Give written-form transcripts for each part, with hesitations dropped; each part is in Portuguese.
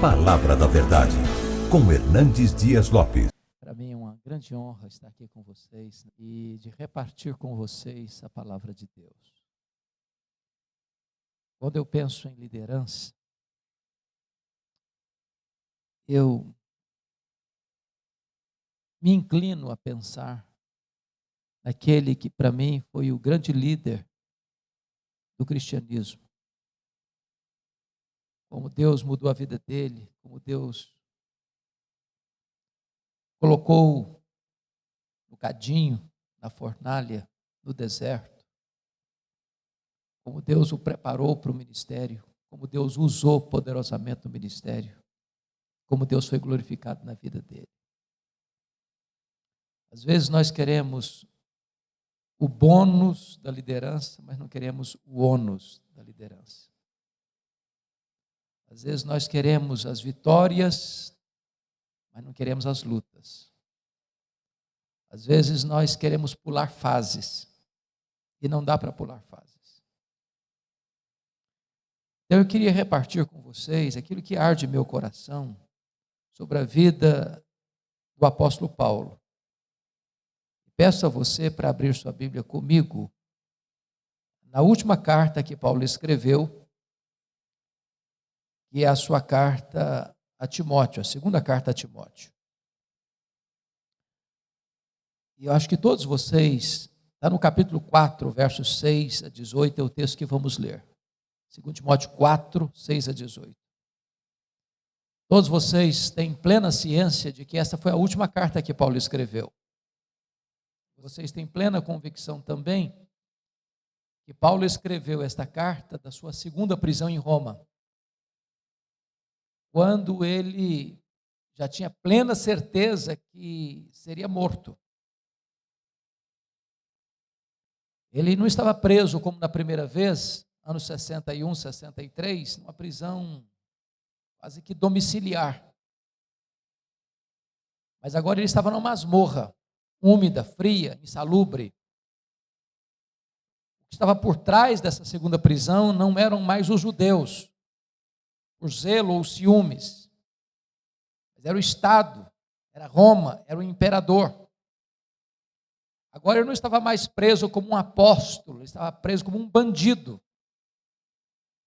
Palavra da Verdade, com Hernandes Dias Lopes. Para mim é uma grande honra estar aqui com vocês e de repartir com vocês a palavra de Deus. Quando eu penso em liderança, eu me inclino a pensar naquele que para mim foi o grande líder do cristianismo. Como Deus mudou a vida dele, como Deus colocou no cadinho, na fornalha, no deserto. Como Deus o preparou para o ministério, como Deus usou poderosamente no ministério, como Deus foi glorificado na vida dele. Às vezes nós queremos o bônus da liderança, mas não queremos o ônus da liderança. Às vezes nós queremos as vitórias, mas não queremos as lutas. Às vezes nós queremos pular fases, e não dá para pular fases. Então eu queria repartir com vocês aquilo que arde em meu coração sobre a vida do apóstolo Paulo. Peço a você para abrir sua Bíblia comigo na última carta que Paulo escreveu, que é a sua carta a Timóteo, a segunda carta a Timóteo. E eu acho que todos vocês, está no capítulo 4, versos 6 a 18, é o texto que vamos ler. 2 Timóteo 4, 6 a 18. Todos vocês têm plena ciência de que essa foi a última carta que Paulo escreveu. Vocês têm plena convicção também que Paulo escreveu esta carta da sua segunda prisão em Roma, quando ele já tinha plena certeza que seria morto. Ele não estava preso como na primeira vez, anos 61, 63, numa prisão quase que domiciliar. Mas agora ele estava numa masmorra, úmida, fria, insalubre. O que estava por trás dessa segunda prisão não eram mais os judeus, por zelo ou ciúmes, mas era o Estado, era Roma, era o imperador. Agora ele não estava mais preso como um apóstolo, ele estava preso como um bandido.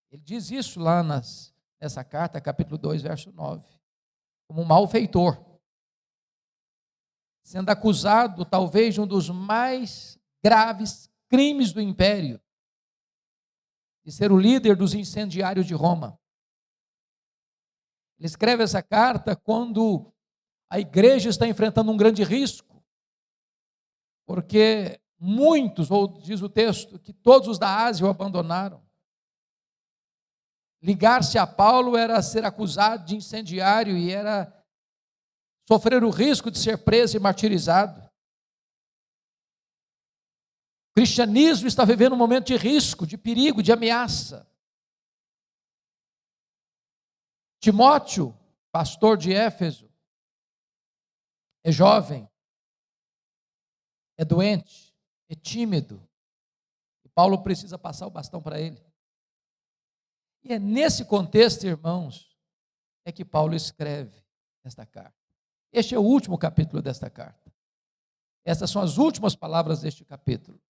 Ele diz isso lá nessa carta, capítulo 2, verso 9, como um malfeitor, sendo acusado talvez de um dos mais graves crimes do império, de ser o líder dos incendiários de Roma. Ele escreve essa carta quando a igreja está enfrentando um grande risco, porque muitos, ou diz o texto, que todos os da Ásia o abandonaram. Ligar-se a Paulo era ser acusado de incendiário e era sofrer o risco de ser preso e martirizado. O cristianismo está vivendo um momento de risco, de perigo, de ameaça. Timóteo, pastor de Éfeso, é jovem, é doente, é tímido. E Paulo precisa passar o bastão para ele. E é nesse contexto, irmãos, é que Paulo escreve esta carta. Este é o último capítulo desta carta. Essas são as últimas palavras deste capítulo.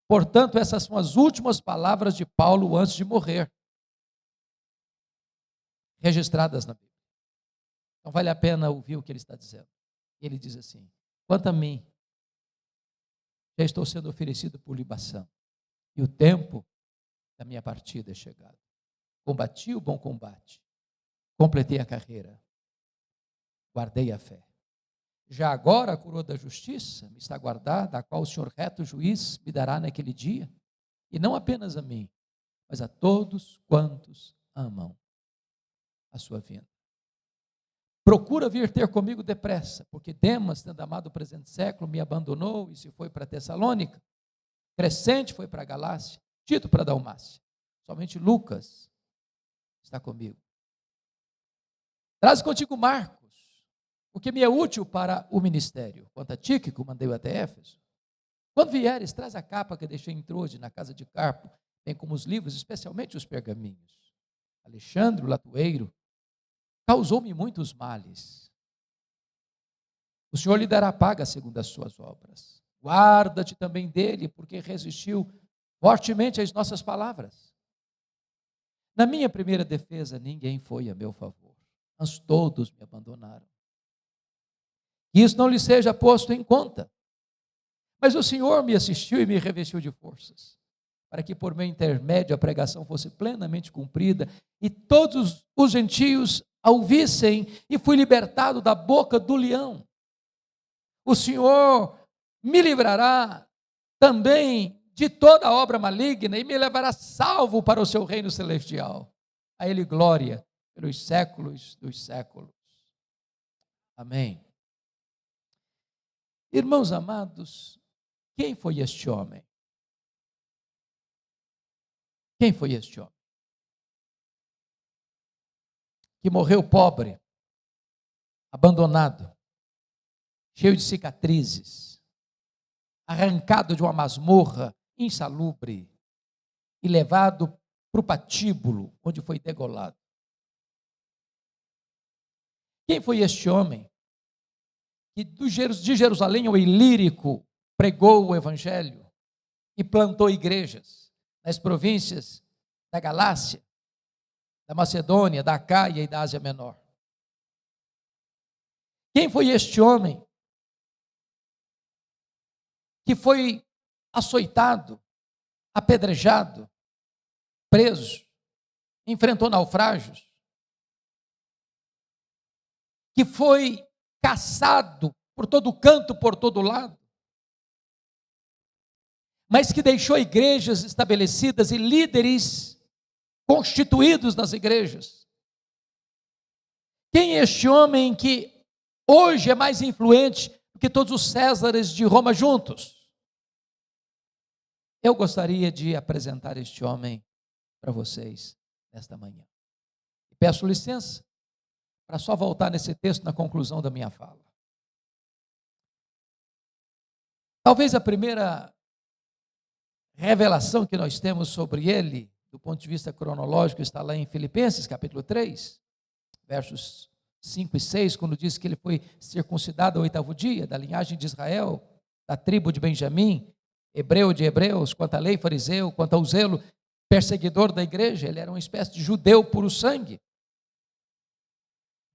Portanto, essas são as últimas palavras de Paulo antes de morrer, registradas na Bíblia. Então vale a pena ouvir o que ele está dizendo. Ele diz assim: quanto a mim, já estou sendo oferecido por libação, e o tempo da minha partida é chegado. Combati o bom combate, completei a carreira, guardei a fé. Já agora a coroa da justiça me está guardada, a qual o Senhor reto juiz me dará naquele dia, e não apenas a mim, mas a todos quantos amam a sua vinda. Procura vir ter comigo depressa, porque Demas, tendo amado o presente século, me abandonou e se foi para Tessalônica. Crescente foi para a Galácia, Tito para a Dalmácia. Somente Lucas está comigo. Traz contigo Marcos, porque me é útil para o ministério. Quanto a Tíquico, mandei-o até Éfeso. Quando vieres, traz a capa que deixei em Troade, na casa de Carpo, bem como os livros, especialmente os pergaminhos. Alexandre, o latoeiro, causou-me muitos males. O Senhor lhe dará paga segundo as suas obras. Guarda-te também dele, porque resistiu fortemente às nossas palavras. Na minha primeira defesa, ninguém foi a meu favor, mas todos me abandonaram. Que isso não lhe seja posto em conta. Mas o Senhor me assistiu e me revestiu de forças, para que por meu intermédio a pregação fosse plenamente cumprida, e todos os gentios a ouvissem, e fui libertado da boca do leão. O Senhor me livrará também de toda obra maligna, e me levará salvo para o seu reino celestial. A Ele glória pelos séculos dos séculos. Amém. Irmãos amados, quem foi este homem? Quem foi este homem? Que morreu pobre, abandonado, cheio de cicatrizes, arrancado de uma masmorra insalubre e levado para o patíbulo, onde foi degolado. Quem foi este homem que de Jerusalém ao Ilírico pregou o evangelho e plantou igrejas nas províncias da Galácia, da Macedônia, da Acaia e da Ásia Menor? Quem foi este homem que foi açoitado, apedrejado, preso, enfrentou naufrágios, que foi caçado por todo canto, por todo lado, mas que deixou igrejas estabelecidas e líderes constituídos nas igrejas? Quem é este homem que hoje é mais influente do que todos os Césares de Roma juntos? Eu gostaria de apresentar este homem para vocês nesta manhã. Peço licença para só voltar nesse texto na conclusão da minha fala. Talvez a primeira revelação que nós temos sobre ele, do ponto de vista cronológico, está lá em Filipenses, capítulo 3, versos 5 e 6, quando diz que ele foi circuncidado ao 8º dia, da linhagem de Israel, da tribo de Benjamim, hebreu de hebreus, quanto à lei, fariseu, quanto ao zelo, perseguidor da igreja. Ele era uma espécie de judeu puro sangue.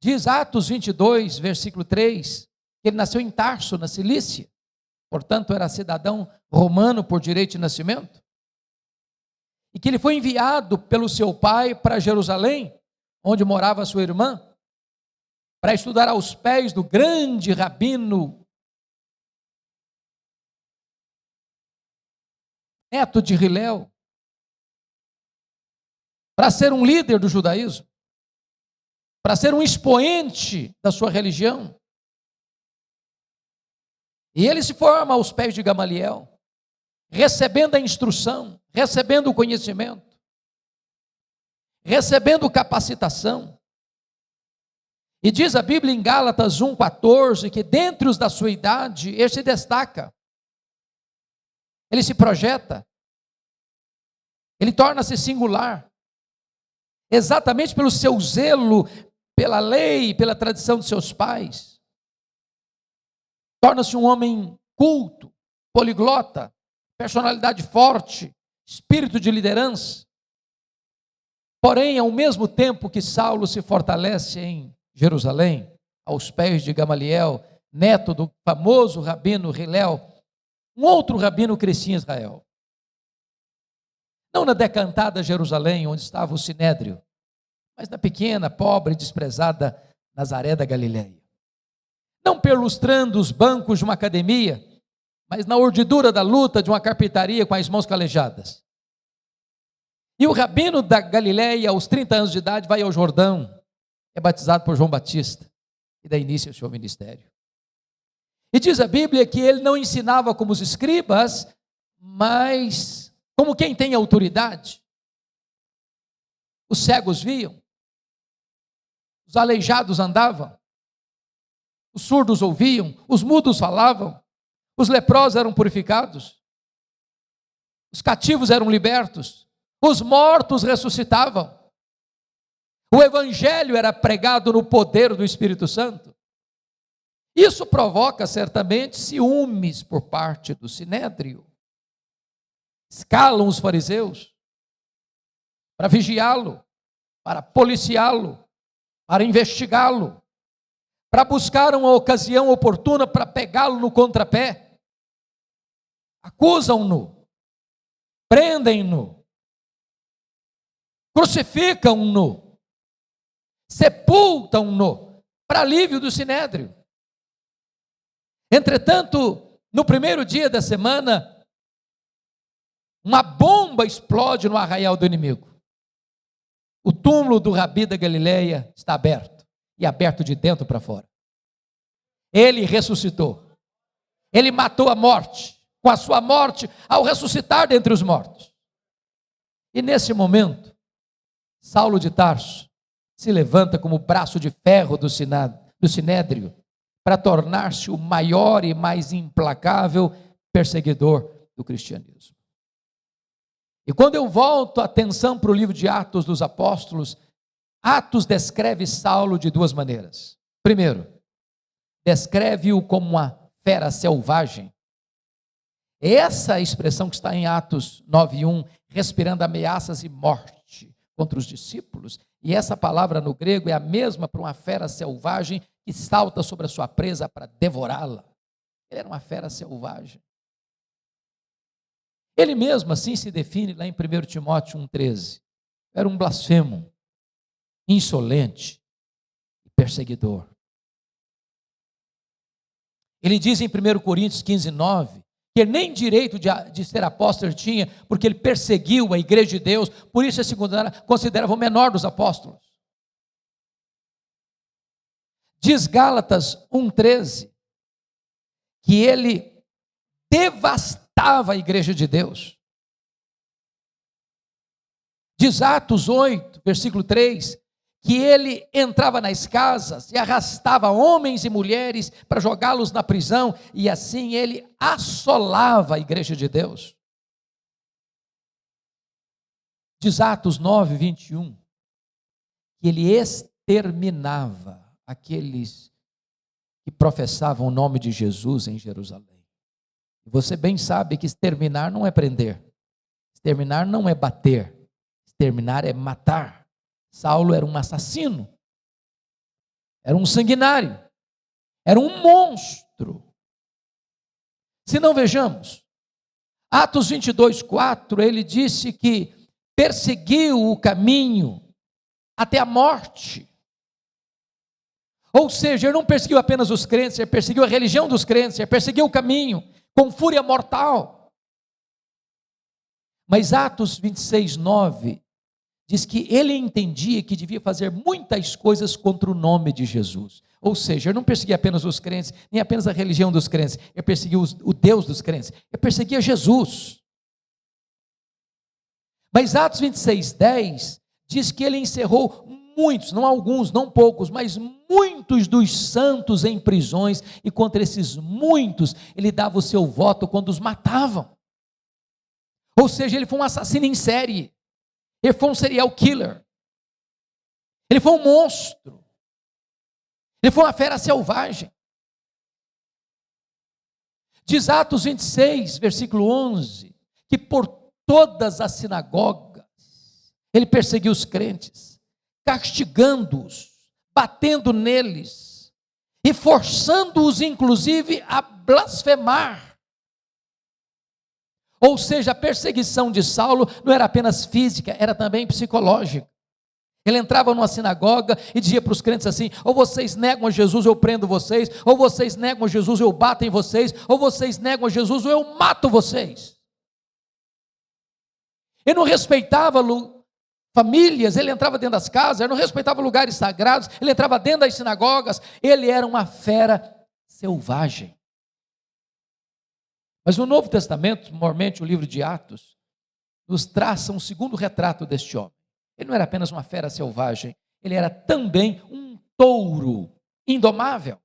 Diz Atos 22, versículo 3, que ele nasceu em Tarso, na Cilícia, portanto era cidadão romano por direito de nascimento, e que ele foi enviado pelo seu pai para Jerusalém, onde morava sua irmã, para estudar aos pés do grande rabino, neto de Hilel, para ser um líder do judaísmo, para ser um expoente da sua religião. E ele se forma aos pés de Gamaliel, recebendo a instrução, recebendo o conhecimento, recebendo capacitação. E diz a Bíblia em Gálatas 1,14, que dentre os da sua idade, ele se destaca, ele se projeta, ele torna-se singular, exatamente pelo seu zelo, pela lei, pela tradição de seus pais. Torna-se um homem culto, poliglota, personalidade forte, espírito de liderança. Porém, ao mesmo tempo que Saulo se fortalece em Jerusalém, aos pés de Gamaliel, neto do famoso rabino Hilel, um outro rabino crescia em Israel. Não na decantada Jerusalém, onde estava o Sinédrio, mas na pequena, pobre e desprezada Nazaré da Galileia. Não perlustrando os bancos de uma academia, mas na urdidura da luta de uma carpintaria com as mãos calejadas. E o rabino da Galileia, aos 30 anos de idade, vai ao Jordão, é batizado por João Batista e dá início ao seu ministério. E diz a Bíblia que ele não ensinava como os escribas, mas como quem tem autoridade. Os cegos viam, os aleijados andavam, os surdos ouviam, os mudos falavam, os leprosos eram purificados, os cativos eram libertos, os mortos ressuscitavam, O evangelho era pregado no poder do Espírito Santo. Isso provoca certamente ciúmes por parte do sinédrio. Escalam os fariseus para vigiá-lo, para policiá-lo, para investigá-lo, para buscar uma ocasião oportuna para pegá-lo no contrapé. Acusam-no, prendem-no, crucificam-no, sepultam-no, para alívio do sinédrio. Entretanto, no primeiro dia da semana, uma bomba explode no arraial do inimigo. O túmulo do Rabi da Galileia está aberto, e aberto de dentro para fora. Ele ressuscitou. Ele matou a morte, com a sua morte, ao ressuscitar dentre os mortos. E nesse momento, Saulo de Tarso se levanta como braço de ferro do sinédrio, para tornar-se o maior e mais implacável perseguidor do cristianismo. E quando eu volto a atenção para o livro de Atos dos Apóstolos, Atos descreve Saulo de duas maneiras. Primeiro, descreve-o como uma fera selvagem. Essa expressão que está em Atos 9:1, respirando ameaças e morte contra os discípulos, e essa palavra no grego é a mesma para uma fera selvagem que salta sobre a sua presa para devorá-la. Ele era uma fera selvagem. Ele mesmo assim se define lá em 1 Timóteo 1,13. Era um blasfemo, insolente e perseguidor. Ele diz em 1 Coríntios 15:9, que nem direito de ser apóstolo tinha, porque ele perseguiu a igreja de Deus, por isso se considerava o menor dos apóstolos. Diz Gálatas 1,13, que ele devastava a igreja de Deus. Diz Atos 8, versículo 3, que ele entrava nas casas e arrastava homens e mulheres para jogá-los na prisão, e assim ele assolava a igreja de Deus. Diz Atos 9:21, que ele exterminava aqueles que professavam o nome de Jesus em Jerusalém. Você bem sabe que exterminar não é prender, exterminar não é bater, exterminar é matar. Saulo era um assassino, era um sanguinário, era um monstro. Se não vejamos, Atos 22:4, ele disse que perseguiu o caminho até a morte. Ou seja, ele não perseguiu apenas os crentes, ele perseguiu a religião dos crentes, ele perseguiu o caminho com fúria mortal. Mas Atos 26:9 diz que ele entendia que devia fazer muitas coisas contra o nome de Jesus. Ou seja, ele não perseguia apenas os crentes, nem apenas a religião dos crentes, ele perseguia o Deus dos crentes, ele perseguia Jesus. Mas Atos 26:10 diz que ele encerrou muitos, não alguns, não poucos, mas muitos dos santos em prisões, e contra esses muitos ele dava o seu voto quando os matavam. Ou seja, ele foi um assassino em série, ele foi um serial killer, ele foi um monstro, ele foi uma fera selvagem. Diz Atos 26, versículo 11, que por todas as sinagogas ele perseguiu os crentes, castigando-os, batendo neles e forçando-os inclusive a blasfemar. Ou seja, a perseguição de Saulo não era apenas física, era também psicológica. Ele entrava numa sinagoga e dizia para os crentes assim: ou vocês negam a Jesus, eu prendo vocês, ou vocês negam a Jesus, eu bato em vocês, ou vocês negam a Jesus, ou eu mato vocês. Ele não respeitava famílias, ele entrava dentro das casas, ele não respeitava lugares sagrados, ele entrava dentro das sinagogas, ele era uma fera selvagem. Mas no Novo Testamento, normalmente o livro de Atos, nos traça um segundo retrato deste homem. Ele não era apenas uma fera selvagem, ele era também um touro indomável.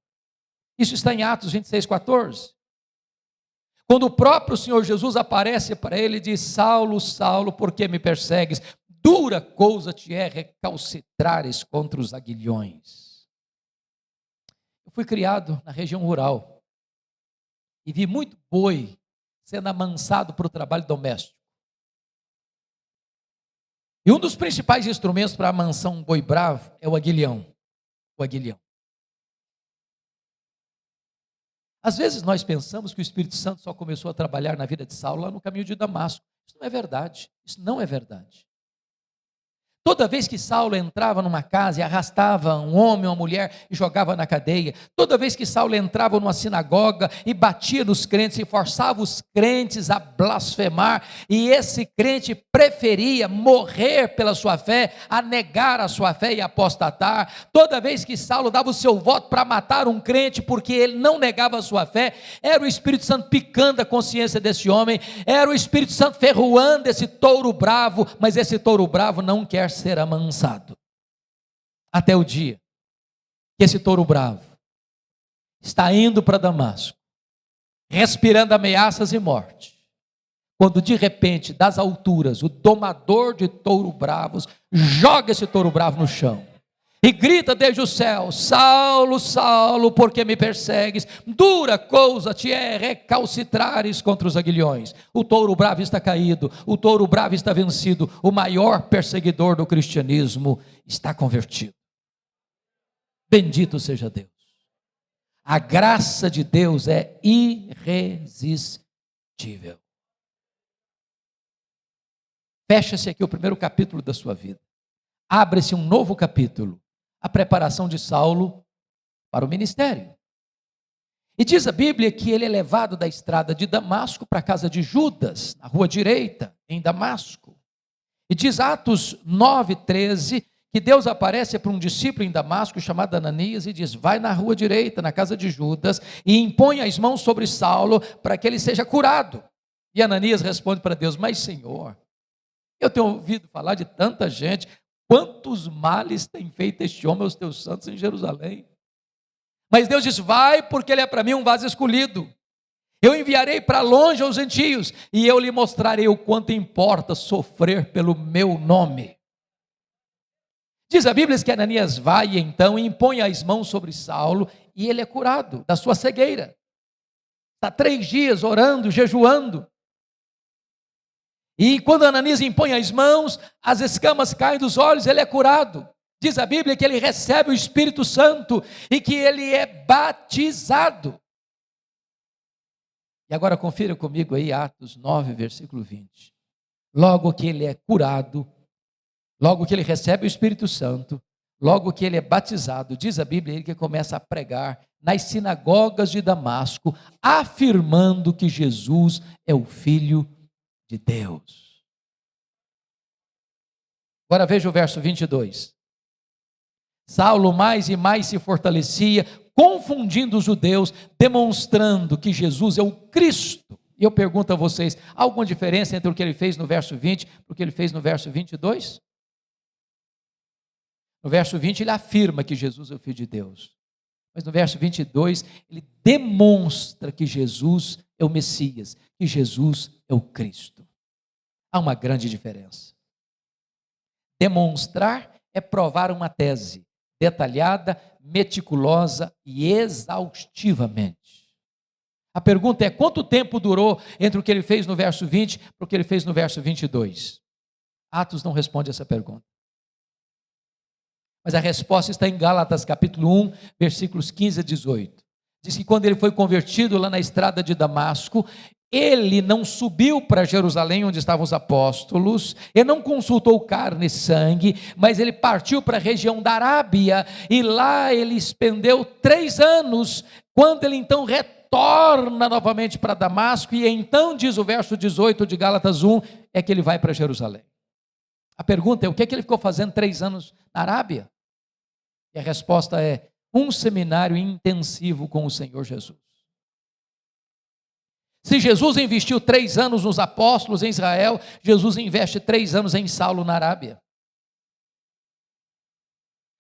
Isso está em Atos 26:14. Quando o próprio Senhor Jesus aparece para ele e diz: Saulo, Saulo, por que me persegues? dura coisa te é recalcitrares contra os aguilhões. Eu fui criado na região rural e vi muito boi sendo amansado para o trabalho doméstico. E um dos principais instrumentos para amansar um boi bravo é o aguilhão. O aguilhão. Às vezes nós pensamos que o Espírito Santo só começou a trabalhar na vida de Saulo lá no caminho de Damasco. Isso não é verdade. Isso não é verdade. Toda vez que Saulo entrava numa casa e arrastava um homem ou uma mulher e jogava na cadeia, toda vez que Saulo entrava numa sinagoga e batia nos crentes e forçava os crentes a blasfemar, e esse crente preferia morrer pela sua fé, a negar a sua fé e apostatar, toda vez que Saulo dava o seu voto para matar um crente porque ele não negava a sua fé, era o Espírito Santo picando a consciência desse homem, era o Espírito Santo ferroando esse touro bravo, mas esse touro bravo não quer ser amansado, até o dia que esse touro bravo está indo para Damasco, respirando ameaças e morte, quando de repente, das alturas, o domador de touro bravos joga esse touro bravo no chão e grita desde o céu: Saulo, Saulo, por que me persegues? Dura coisa te é recalcitrares contra os aguilhões. O touro bravo está caído, o touro bravo está vencido, o maior perseguidor do cristianismo está convertido. Bendito seja Deus. A graça de Deus é irresistível. Fecha-se aqui o primeiro capítulo da sua vida. Abre-se um novo capítulo. A preparação de Saulo para o ministério. E diz a Bíblia que ele é levado da estrada de Damasco para a casa de Judas, na rua direita, em Damasco. E diz Atos 9:13, que Deus aparece para um discípulo em Damasco chamado Ananias e diz: vai na rua direita, na casa de Judas, e impõe as mãos sobre Saulo para que ele seja curado. E Ananias responde para Deus: mas Senhor, eu tenho ouvido falar de tanta gente, quantos males tem feito este homem aos teus santos em Jerusalém? Mas Deus diz: vai, porque ele é para mim um vaso escolhido. Eu enviarei para longe aos gentios, e eu lhe mostrarei o quanto importa sofrer pelo meu nome. Diz a Bíblia que Ananias vai então e impõe as mãos sobre Saulo, e ele é curado da sua cegueira. Está 3 dias orando, jejuando. E quando Ananias impõe as mãos, as escamas caem dos olhos, ele é curado. Diz a Bíblia que ele recebe o Espírito Santo e que ele é batizado. E agora confira comigo aí Atos 9, versículo 20. Logo que ele é curado, logo que ele recebe o Espírito Santo, logo que ele é batizado, diz a Bíblia que ele começa a pregar nas sinagogas de Damasco, afirmando que Jesus é o Filho de Deus. Agora veja o verso 22. Saulo mais e mais se fortalecia, confundindo os judeus, demonstrando que Jesus é o Cristo. E eu pergunto a vocês, há alguma diferença entre o que ele fez no verso 20 e o que ele fez no verso 22? No verso 20 ele afirma que Jesus é o Filho de Deus. Mas no verso 22 ele demonstra que Jesus é o Messias, que Jesus é o Cristo. Há uma grande diferença. Demonstrar é provar uma tese detalhada, meticulosa e exaustivamente. A pergunta é: quanto tempo durou entre o que ele fez no verso 20 e o que ele fez no verso 22? Atos não responde essa pergunta. Mas a resposta está em Gálatas capítulo 1, versículos 15 a 18. Diz que quando ele foi convertido lá na estrada de Damasco, ele não subiu para Jerusalém, onde estavam os apóstolos, ele não consultou carne e sangue, mas ele partiu para a região da Arábia, e lá ele expendeu 3 anos, quando ele então retorna novamente para Damasco, e então diz o verso 18 de Gálatas 1, é que ele vai para Jerusalém. A pergunta é: o que é que ele ficou fazendo 3 anos na Arábia? E a resposta é: um seminário intensivo com o Senhor Jesus. Se Jesus investiu 3 anos nos apóstolos em Israel, Jesus investe 3 anos em Saulo na Arábia.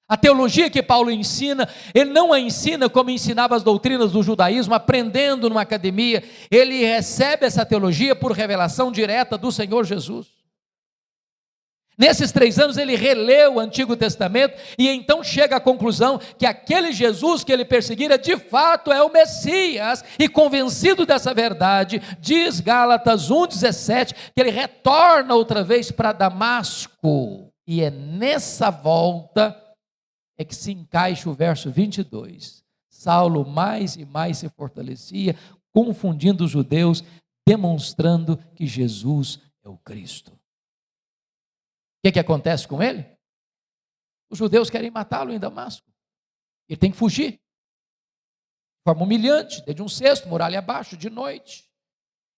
A teologia que Paulo ensina, ele não a ensina como ensinava as doutrinas do judaísmo, aprendendo numa academia. Ele recebe essa teologia por revelação direta do Senhor Jesus. Nesses 3 anos ele releu o Antigo Testamento e então chega à conclusão que aquele Jesus que ele perseguira de fato é o Messias, e convencido dessa verdade, diz Gálatas 1,17, que ele retorna outra vez para Damasco, e é nessa volta é que se encaixa o verso 22. Saulo mais e mais se fortalecia, confundindo os judeus, demonstrando que Jesus é o Cristo. O que acontece com ele? Os judeus querem matá-lo em Damasco. Ele tem que fugir. De forma humilhante, desde um cesto, muralha abaixo, de noite.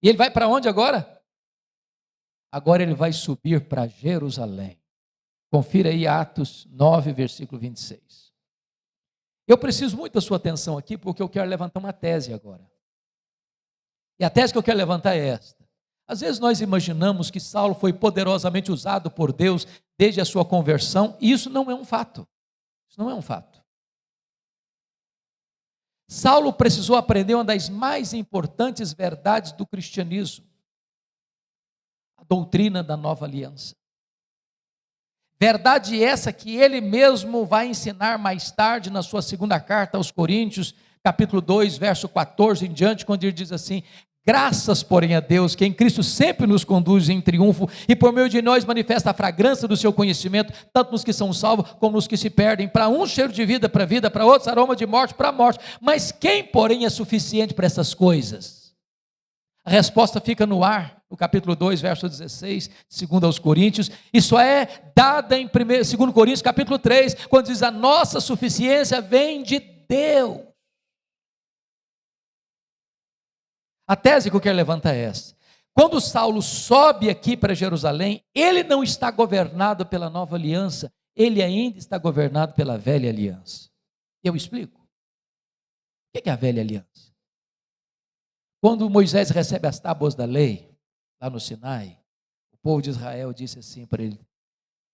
E ele vai para onde agora? Agora ele vai subir para Jerusalém. Confira aí Atos 9, versículo 26. Eu preciso muito da sua atenção aqui, porque eu quero levantar uma tese agora. E a tese que eu quero levantar é esta. Às vezes nós imaginamos que Saulo foi poderosamente usado por Deus desde a sua conversão, e isso não é um fato. Isso não é um fato. Saulo precisou aprender uma das mais importantes verdades do cristianismo: a doutrina da nova aliança. Verdade essa que ele mesmo vai ensinar mais tarde na sua segunda carta aos Coríntios, capítulo 2, verso 14 em diante, quando ele diz assim: graças, porém, a Deus, que em Cristo sempre nos conduz em triunfo, e por meio de nós manifesta a fragrância do seu conhecimento, tanto nos que são salvos, como nos que se perdem. Para uns cheiro de vida para vida, para outros aroma de morte para a morte. Mas quem, porém, é suficiente para essas coisas? A resposta fica no ar, no capítulo 2, verso 16, segundo aos Coríntios, e só é dada em 2 Coríntios, capítulo 3, quando diz: a nossa suficiência vem de Deus. A tese que eu quero levantar é essa: quando Saulo sobe aqui para Jerusalém, ele não está governado pela nova aliança, ele ainda está governado pela velha aliança. Eu explico. O que é a velha aliança? Quando Moisés recebe as tábuas da lei, lá no Sinai, o povo de Israel disse assim para ele: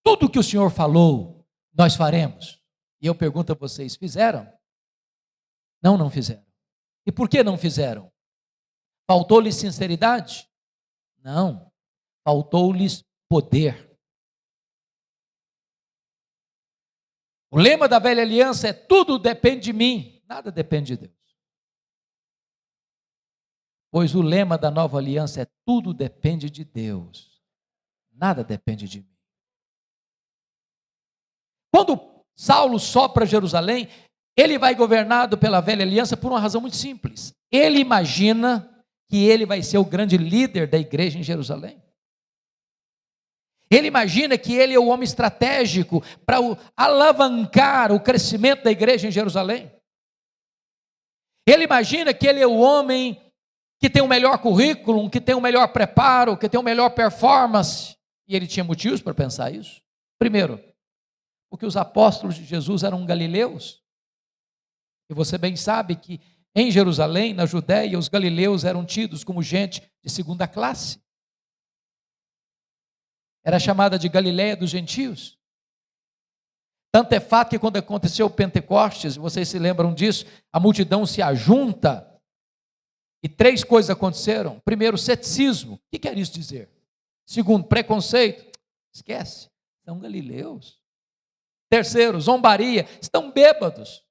tudo que o Senhor falou, nós faremos. E eu pergunto a vocês: fizeram? Não, não fizeram. E por que não fizeram? Faltou-lhes sinceridade? Não, faltou-lhes poder. O lema da velha aliança é: tudo depende de mim, nada depende de Deus. Pois o lema da nova aliança é: tudo depende de Deus, nada depende de mim. Quando Saulo sobe para Jerusalém, ele vai governado pela velha aliança por uma razão muito simples. Ele imagina que ele vai ser o grande líder da igreja em Jerusalém. Ele imagina que ele é o homem estratégico para alavancar o crescimento da igreja em Jerusalém. Ele imagina que ele é o homem que tem o melhor currículo, que tem o melhor preparo, que tem o melhor performance. E ele tinha motivos para pensar isso. Primeiro, porque os apóstolos de Jesus eram galileus. E você bem sabe que em Jerusalém, na Judéia, os galileus eram tidos como gente de segunda classe. Era chamada de Galileia dos gentios. Tanto é fato que quando aconteceu o Pentecostes, vocês se lembram disso, a multidão se ajunta e 3 coisas aconteceram. Primeiro, ceticismo. O que quer isso dizer? Segundo, preconceito. Esquece, são galileus. Terceiro, zombaria. Estão bêbados.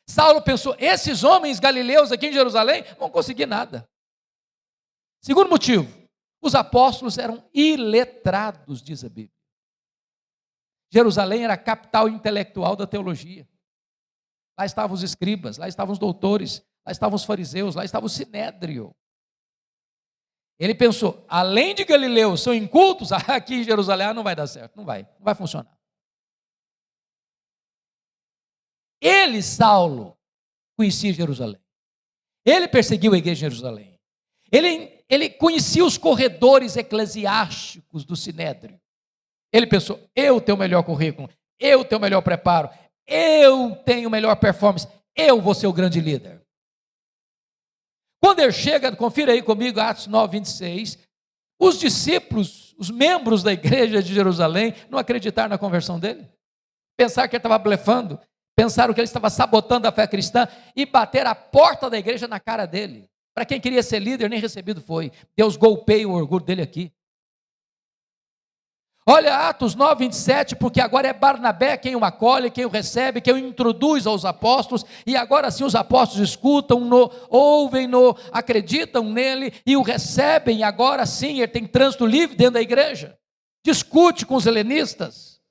Saulo pensou: esses homens galileus aqui em Jerusalém não vão conseguir nada. Segundo motivo, os apóstolos eram iletrados, diz a Bíblia. Jerusalém era a capital intelectual da teologia. Lá estavam os escribas, lá estavam os doutores, lá estavam os fariseus, lá estava o sinédrio. Ele pensou: além de galileus são incultos, aqui em Jerusalém não vai dar certo, não vai funcionar. Ele, Saulo, conhecia Jerusalém. Ele perseguiu a igreja de Jerusalém. Ele conhecia os corredores eclesiásticos do sinédrio. Ele pensou: eu tenho o melhor currículo, eu tenho o melhor preparo, eu tenho melhor performance, eu vou ser o grande líder. Quando ele chega, confira aí comigo, Atos 9, 26, os discípulos, os membros da igreja de Jerusalém, não acreditaram na conversão dele. Pensaram que ele estava blefando, pensaram que ele estava sabotando a fé cristã e bateram a porta da igreja na cara dele. Para quem queria ser líder, nem recebido foi. Deus golpeia o orgulho dele aqui. Olha Atos 9, 27, porque agora é Barnabé quem o acolhe, quem o recebe, quem o introduz aos apóstolos, e agora sim os apóstolos escutam-no, ouvem-no, acreditam nele e o recebem, e agora sim ele tem trânsito livre dentro da igreja. Discute com os helenistas.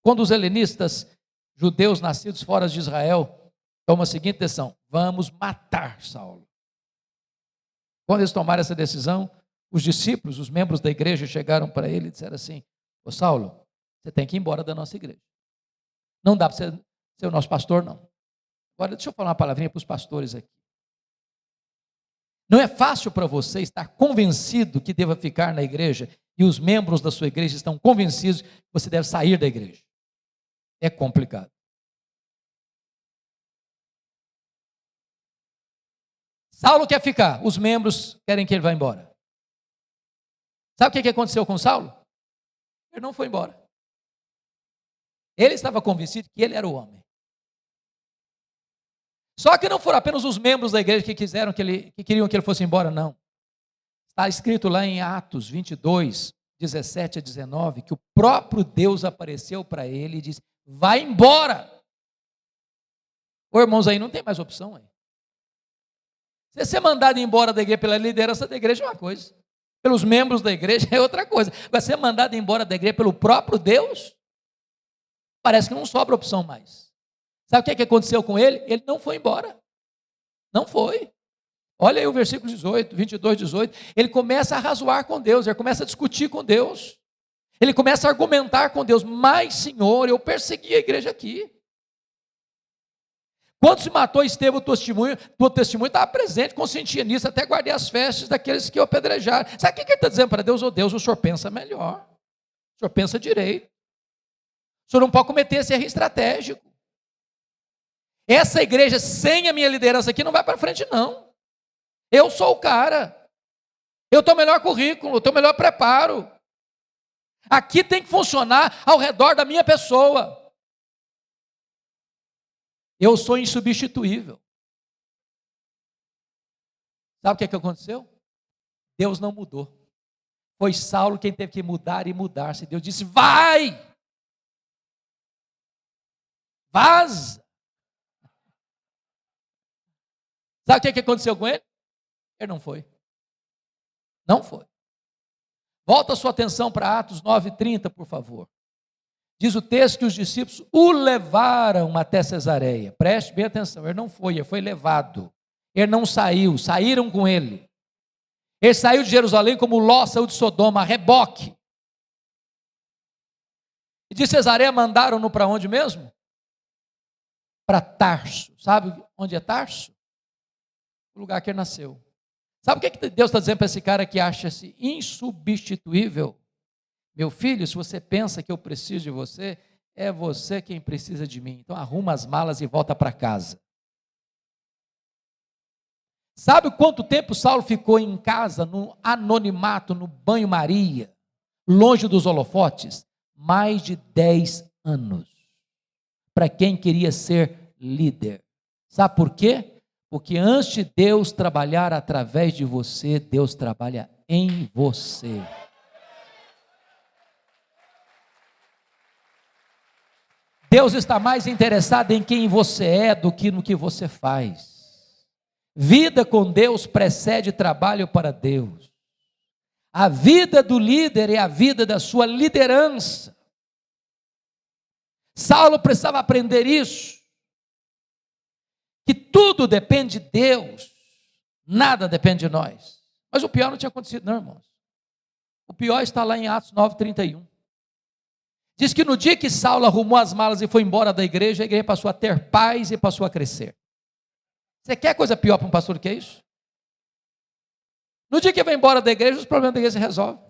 Quando os helenistas, judeus nascidos fora de Israel, tomam a seguinte decisão: vamos matar Saulo. Quando eles tomaram essa decisão, os discípulos, os membros da igreja chegaram para ele e disseram assim: ô Saulo, você tem que ir embora da nossa igreja. Não dá para você ser o nosso pastor, não. Agora, deixa eu falar uma palavrinha para os pastores aqui. Não é fácil para você estar convencido que deva ficar na igreja e os membros da sua igreja estão convencidos que você deve sair da igreja. É complicado. Saulo quer ficar, os membros querem que ele vá embora. Sabe o que aconteceu com Saulo? Ele não foi embora. Ele estava convencido que ele era o homem. Só que não foram apenas os membros da igreja que queriam que ele fosse embora, não. Está escrito lá em Atos 22, 17 a 19, que o próprio Deus apareceu para ele e disse: vai embora. Ô irmãos, aí não tem mais opção aí. Você ser mandado embora da igreja pela liderança da igreja é uma coisa, pelos membros da igreja é outra coisa. Vai ser mandado embora da igreja pelo próprio Deus, parece que não sobra opção mais. Sabe o que aconteceu com ele? Ele não foi embora. Não foi. Olha aí o versículo 18, 22, 18. Ele começa a razoar com Deus, ele começa a discutir com Deus. Ele começa a argumentar com Deus: mas Senhor, eu persegui a igreja aqui. Quando se matou Estevão, tua testemunha estava presente, consentia nisso, até guardei as festas daqueles que o apedrejaram. Sabe o que ele está dizendo para Deus? Ô Deus, o senhor pensa melhor, o senhor pensa direito, o senhor não pode cometer esse erro estratégico. Essa igreja sem a minha liderança aqui não vai para frente, não. Eu sou o cara, eu tenho o melhor currículo, eu tenho o melhor preparo. Aqui tem que funcionar ao redor da minha pessoa. Eu sou insubstituível. Sabe o que aconteceu? Deus não mudou. Foi Saulo quem teve que mudar e mudar-se. Deus disse: vai! Vaza! Sabe o que aconteceu com ele? Ele não foi. Não foi. Volta a sua atenção para Atos 9:30, por favor. Diz o texto que os discípulos o levaram até Cesareia. Preste bem atenção, ele não foi, ele foi levado. Ele não saiu, saíram com ele. Ele saiu de Jerusalém como Ló saiu de Sodoma, a reboque. E de Cesareia mandaram-no para onde mesmo? Para Tarso. Sabe onde é Tarso? O lugar que ele nasceu. Sabe o que Deus está dizendo para esse cara que acha-se insubstituível? Meu filho, se você pensa que eu preciso de você, é você quem precisa de mim. Então arruma as malas e volta para casa. Sabe quanto tempo Saulo ficou em casa, no anonimato, no banho-maria, longe dos holofotes? Mais de 10 anos. Para quem queria ser líder. Sabe por quê? Porque antes de Deus trabalhar através de você, Deus trabalha em você. Deus está mais interessado em quem você é do que no que você faz. Vida com Deus precede trabalho para Deus. A vida do líder é a vida da sua liderança. Saulo precisava aprender isso. Que tudo depende de Deus, nada depende de nós. Mas o pior não tinha acontecido, não, irmãos. O pior está lá em Atos 9:31. Diz que no dia que Saulo arrumou as malas e foi embora da igreja, a igreja passou a ter paz e passou a crescer. Você quer coisa pior para um pastor que é isso? No dia que vai embora da igreja, os problemas da igreja se resolvem.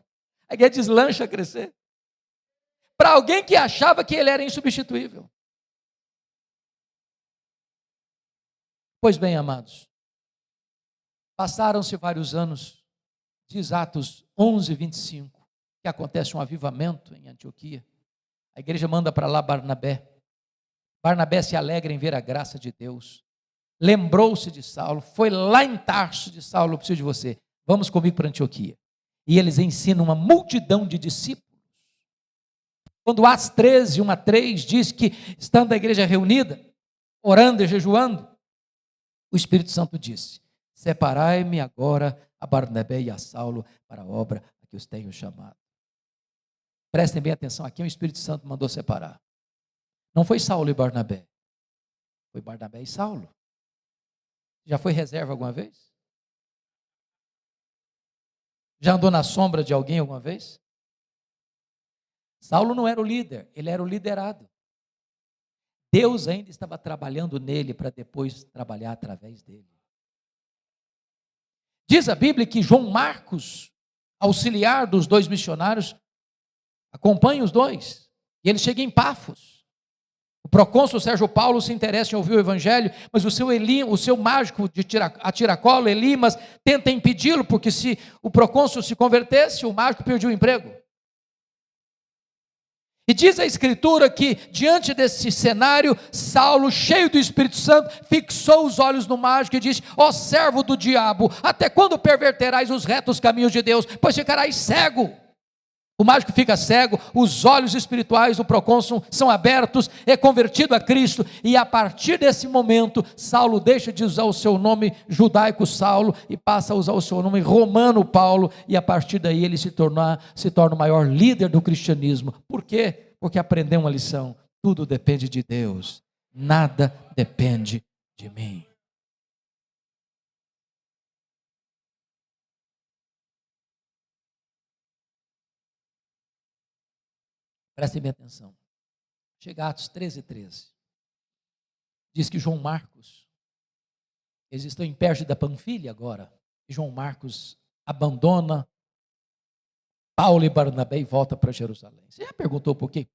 A igreja deslancha a crescer. Para alguém que achava que ele era insubstituível. Pois bem, amados, passaram-se vários anos, diz Atos 11:25, que acontece um avivamento em Antioquia. A igreja manda para lá Barnabé. Barnabé se alegra em ver a graça de Deus. Lembrou-se de Saulo, foi lá em Tarso de Saulo: eu preciso de você, vamos comigo para Antioquia. E eles ensinam uma multidão de discípulos. Quando Atos 13, 1-3 diz que, estando a igreja reunida, orando e jejuando, o Espírito Santo disse: separai-me agora a Barnabé e a Saulo para a obra a que os tenho chamado. Prestem bem atenção, aqui o Espírito Santo mandou separar. Não foi Saulo e Barnabé, foi Barnabé e Saulo. Já foi reserva alguma vez? Já andou na sombra de alguém alguma vez? Saulo não era o líder, ele era o liderado. Deus ainda estava trabalhando nele para depois trabalhar através dele. Diz a Bíblia que João Marcos, auxiliar dos dois missionários, acompanha os dois. E ele chega em Pafos. O procônsul Sérgio Paulo se interessa em ouvir o evangelho, mas o seu mágico de tiracolo, Elimas, tenta impedi-lo, porque se o procônsul se convertesse, o mágico perdia o emprego. E diz a Escritura que, diante desse cenário, Saulo, cheio do Espírito Santo, fixou os olhos no mágico e disse: ó servo do diabo, até quando perverterás os retos caminhos de Deus? Pois ficarás cego. O mágico fica cego, os olhos espirituais do procônsul são abertos, é convertido a Cristo, e a partir desse momento, Saulo deixa de usar o seu nome judaico Saulo, e passa a usar o seu nome romano Paulo, e a partir daí ele se torna o maior líder do cristianismo. Por quê? Porque aprendeu uma lição: tudo depende de Deus, nada depende de mim. Prestem bem atenção. Chega a Atos 13. Diz que João Marcos, eles estão em Perge da Panfilha agora, e João Marcos abandona Paulo e Barnabé e volta para Jerusalém. Você já perguntou por que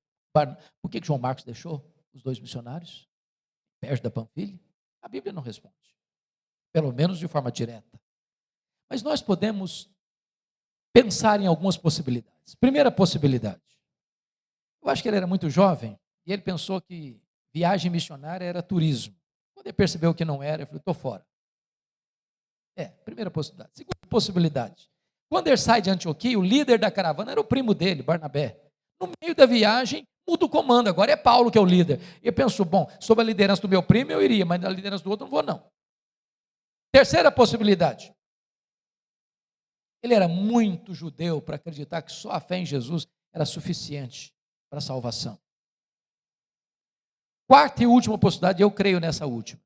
João Marcos deixou os dois missionários? Perge da Panfilha? A Bíblia não responde, pelo menos de forma direta. Mas nós podemos pensar em algumas possibilidades. Primeira possibilidade: eu acho que ele era muito jovem e ele pensou que viagem missionária era turismo. Quando ele percebeu que não era, ele falou: estou fora. Primeira possibilidade. Segunda possibilidade: quando ele sai de Antioquia, o líder da caravana era o primo dele, Barnabé. No meio da viagem, muda o comando, agora é Paulo que é o líder. E ele pensou: bom, sob a liderança do meu primo eu iria, mas na liderança do outro não vou não. Terceira possibilidade: ele era muito judeu para acreditar que só a fé em Jesus era suficiente para a salvação. Quarta e última possibilidade, eu creio nessa última.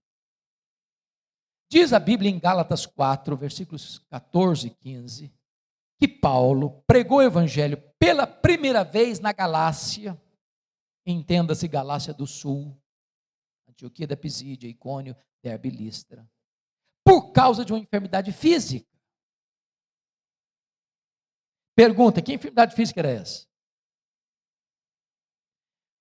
Diz a Bíblia em Gálatas 4, versículos 14 e 15, que Paulo pregou o evangelho pela primeira vez na Galácia, entenda-se Galácia do Sul, Antioquia da Pisídia, Icônio, Derbe e Listra, por causa de uma enfermidade física. Pergunta: que enfermidade física era essa?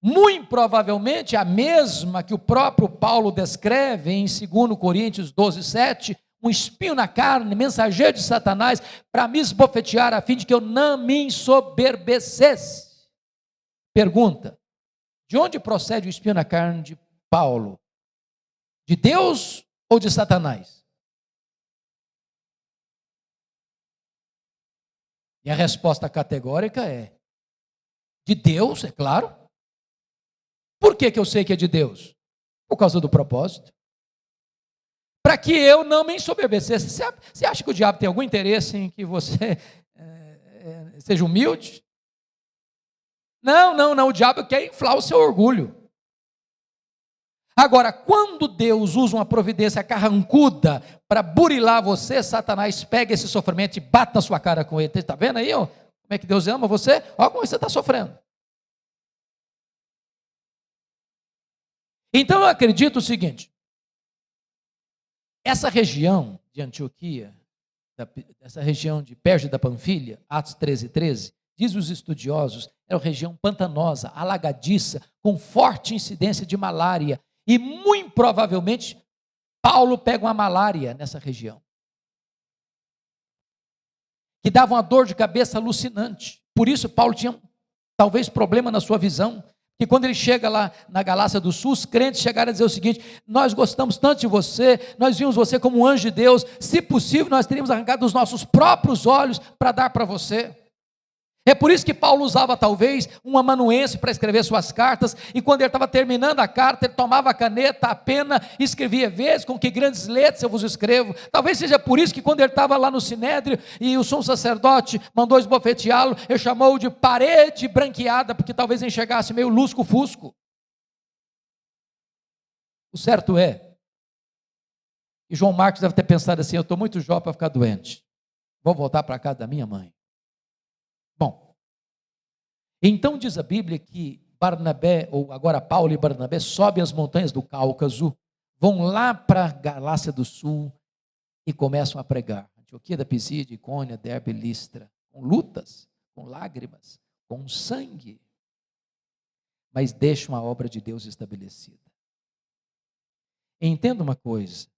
Muito provavelmente a mesma que o próprio Paulo descreve em 2 Coríntios 12:7, um espinho na carne, mensageiro de Satanás, para me esbofetear, a fim de que eu não me ensoberbecesse. Pergunta: de onde procede o espinho na carne de Paulo? De Deus ou de Satanás? E a resposta categórica é: de Deus, é claro. Por que eu sei que é de Deus? Por causa do propósito. Para que eu não me ensoberbecesse. Você acha que o diabo tem algum interesse em que você seja humilde? Não, o diabo quer inflar o seu orgulho. Agora, quando Deus usa uma providência carrancuda para burilar você, Satanás pega esse sofrimento e bate na sua cara com ele. Está vendo aí, ó, como é que Deus ama você? Olha como você está sofrendo. Então eu acredito o seguinte: essa região de Antioquia, essa região de Perge da Panfilha, Atos 13, diz os estudiosos, era uma região pantanosa, alagadiça, com forte incidência de malária, e muito provavelmente Paulo pega uma malária nessa região, que dava uma dor de cabeça alucinante. Por isso Paulo tinha talvez problema na sua visão, que quando ele chega lá na Galácia do Sul, os crentes chegaram a dizer o seguinte: nós gostamos tanto de você, nós vimos você como um anjo de Deus, se possível nós teríamos arrancado os nossos próprios olhos para dar para você. É por isso que Paulo usava talvez um amanuense para escrever suas cartas, e quando ele estava terminando a carta, ele tomava a caneta, a pena, e escrevia: "Vês com que grandes letras eu vos escrevo". Talvez seja por isso que quando ele estava lá no sinédrio, e o sumo sacerdote mandou esbofeteá-lo, ele chamou de parede branqueada, porque talvez enxergasse meio lusco-fusco. O certo é, e João Marcos deve ter pensado assim: eu estou muito jovem para ficar doente, vou voltar para a casa da minha mãe. Bom, então diz a Bíblia que Barnabé, ou agora Paulo e Barnabé, sobem as montanhas do Cáucaso, vão lá para a Galácia do Sul e começam a pregar. Antioquia da Pisídia, Icônia, Derbe, Listra, com lutas, com lágrimas, com sangue, mas deixam a obra de Deus estabelecida. Entenda uma coisa: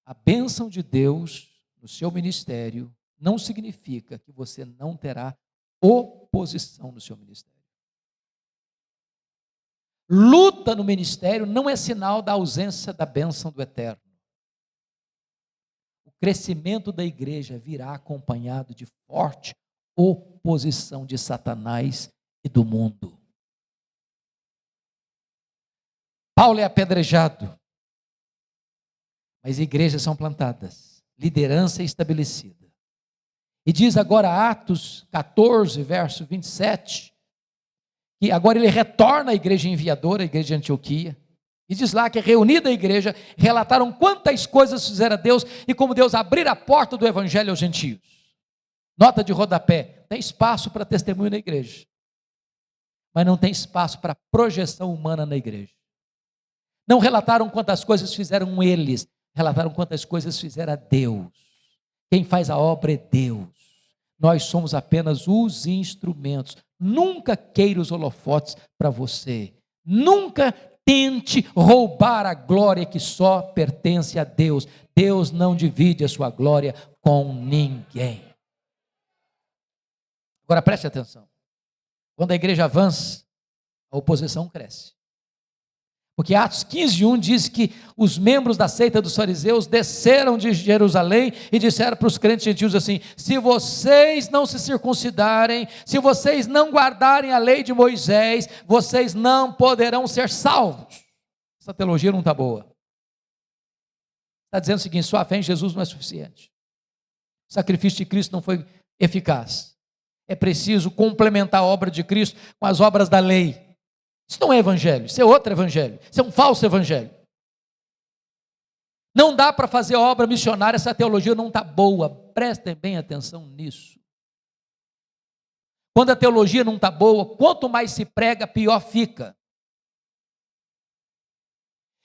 a bênção de Deus no seu ministério não significa que você não terá oposição no seu ministério. Luta no ministério não é sinal da ausência da bênção do eterno. O crescimento da igreja virá acompanhado de forte oposição de Satanás e do mundo. Paulo é apedrejado, mas igrejas são plantadas, liderança é estabelecida. E diz agora Atos 14, verso 27, que agora ele retorna à igreja enviadora, a igreja de Antioquia, e diz lá que reunida a igreja, relataram quantas coisas fizera Deus, e como Deus abrira a porta do evangelho aos gentios. Nota de rodapé: tem espaço para testemunho na igreja, mas não tem espaço para projeção humana na igreja. Não relataram quantas coisas fizeram eles, relataram quantas coisas fizera Deus. Quem faz a obra é Deus. Nós somos apenas os instrumentos. Nunca queira os holofotes para você. Nunca tente roubar a glória que só pertence a Deus. Deus não divide a sua glória com ninguém. Agora preste atenção. Quando a igreja avança, a oposição cresce. Porque Atos 15:1 diz que os membros da seita dos fariseus desceram de Jerusalém e disseram para os crentes gentios assim: se vocês não se circuncidarem, se vocês não guardarem a lei de Moisés, vocês não poderão ser salvos. Essa teologia não está boa. Está dizendo o seguinte: sua fé em Jesus não é suficiente. O sacrifício de Cristo não foi eficaz. É preciso complementar a obra de Cristo com as obras da lei. Isso não é evangelho, isso é outro evangelho, isso é um falso evangelho. Não dá para fazer obra missionária, essa teologia não está boa. Prestem bem atenção nisso. Quando a teologia não está boa, quanto mais se prega, pior fica.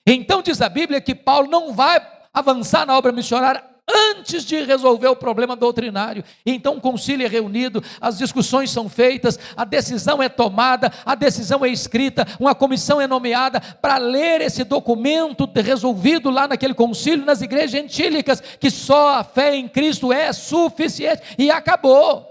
Então diz a Bíblia que Paulo não vai avançar na obra missionária antes de resolver o problema doutrinário. Então o concílio é reunido, as discussões são feitas, a decisão é tomada, a decisão é escrita, uma comissão é nomeada para ler esse documento resolvido lá naquele concílio, nas igrejas gentílicas, que só a fé em Cristo é suficiente, e acabou.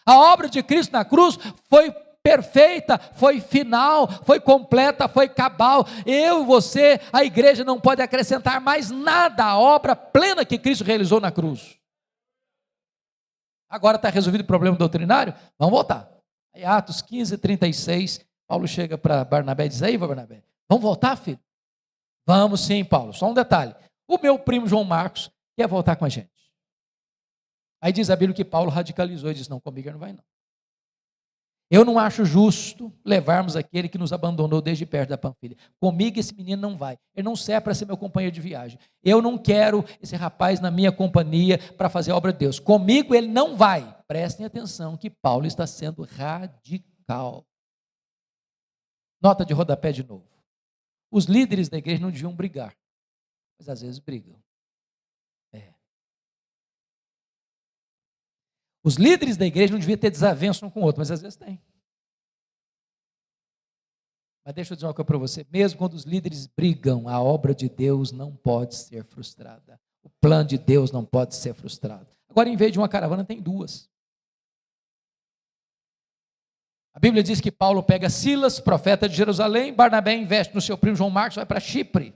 A obra de Cristo na cruz foi perfeita, foi final, foi completa, foi cabal. Eu e você, a igreja não pode acrescentar mais nada à obra plena que Cristo realizou na cruz. Agora está resolvido o problema doutrinário? Vamos voltar. Aí, Atos 15:36, Paulo chega para Barnabé e diz: aí, Barnabé, vamos voltar, filho? Vamos sim, Paulo. Só um detalhe: o meu primo João Marcos quer voltar com a gente. Aí diz a Bíblia que Paulo radicalizou e disse: não, comigo ele não vai não. Eu não acho justo levarmos aquele que nos abandonou desde perto da Panfilha. Comigo esse menino não vai. Ele não serve para ser meu companheiro de viagem. Eu não quero esse rapaz na minha companhia para fazer a obra de Deus. Comigo ele não vai. Prestem atenção que Paulo está sendo radical. Nota de rodapé de novo. Os líderes da igreja não deviam brigar, mas às vezes brigam. Os líderes da igreja não deviam ter desavença um com o outro, mas às vezes tem. Mas deixa eu dizer uma coisa para você: mesmo quando os líderes brigam, a obra de Deus não pode ser frustrada. O plano de Deus não pode ser frustrado. Agora, em vez de uma caravana, tem duas. A Bíblia diz que Paulo pega Silas, profeta de Jerusalém, Barnabé investe no seu primo João Marcos, vai para Chipre.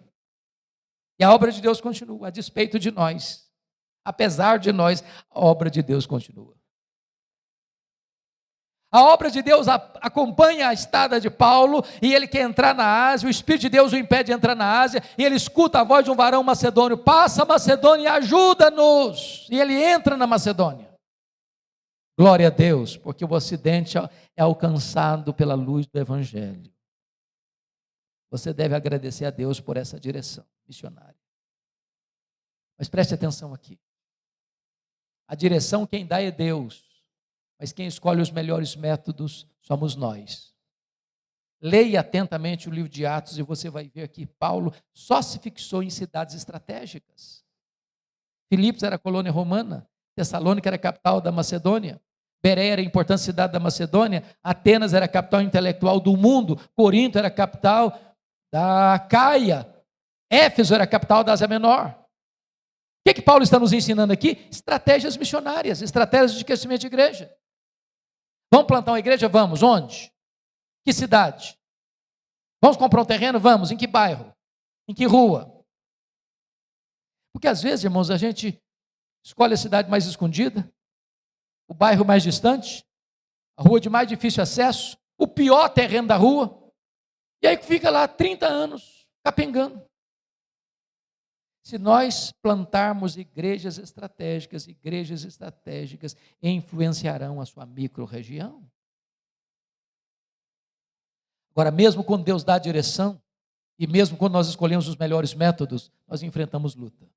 E a obra de Deus continua, a despeito de nós. Apesar de nós, a obra de Deus continua. A obra de Deus acompanha a estada de Paulo, e ele quer entrar na Ásia, o Espírito de Deus o impede de entrar na Ásia, e ele escuta a voz de um varão macedônio: passa a Macedônia e ajuda-nos, e ele entra na Macedônia. Glória a Deus, porque o Ocidente é alcançado pela luz do Evangelho. Você deve agradecer a Deus por essa direção missionária. Mas preste atenção aqui. A direção quem dá é Deus, mas quem escolhe os melhores métodos somos nós. Leia atentamente o livro de Atos e você vai ver que Paulo só se fixou em cidades estratégicas. Filipos era colônia romana, Tessalônica era a capital da Macedônia, Bereia era a importante cidade da Macedônia, Atenas era a capital intelectual do mundo, Corinto era a capital da Caia, Éfeso era a capital da Ásia Menor. O que Paulo está nos ensinando aqui? Estratégias missionárias, estratégias de crescimento de igreja. Vamos plantar uma igreja? Vamos. Onde? Que cidade? Vamos comprar um terreno? Vamos. Em que bairro? Em que rua? Porque às vezes, irmãos, a gente escolhe a cidade mais escondida, o bairro mais distante, a rua de mais difícil acesso, o pior terreno da rua, e aí fica lá 30 anos capengando. Se nós plantarmos igrejas estratégicas influenciarão a sua micro-região. Agora, mesmo quando Deus dá a direção, e mesmo quando nós escolhemos os melhores métodos, nós enfrentamos luta.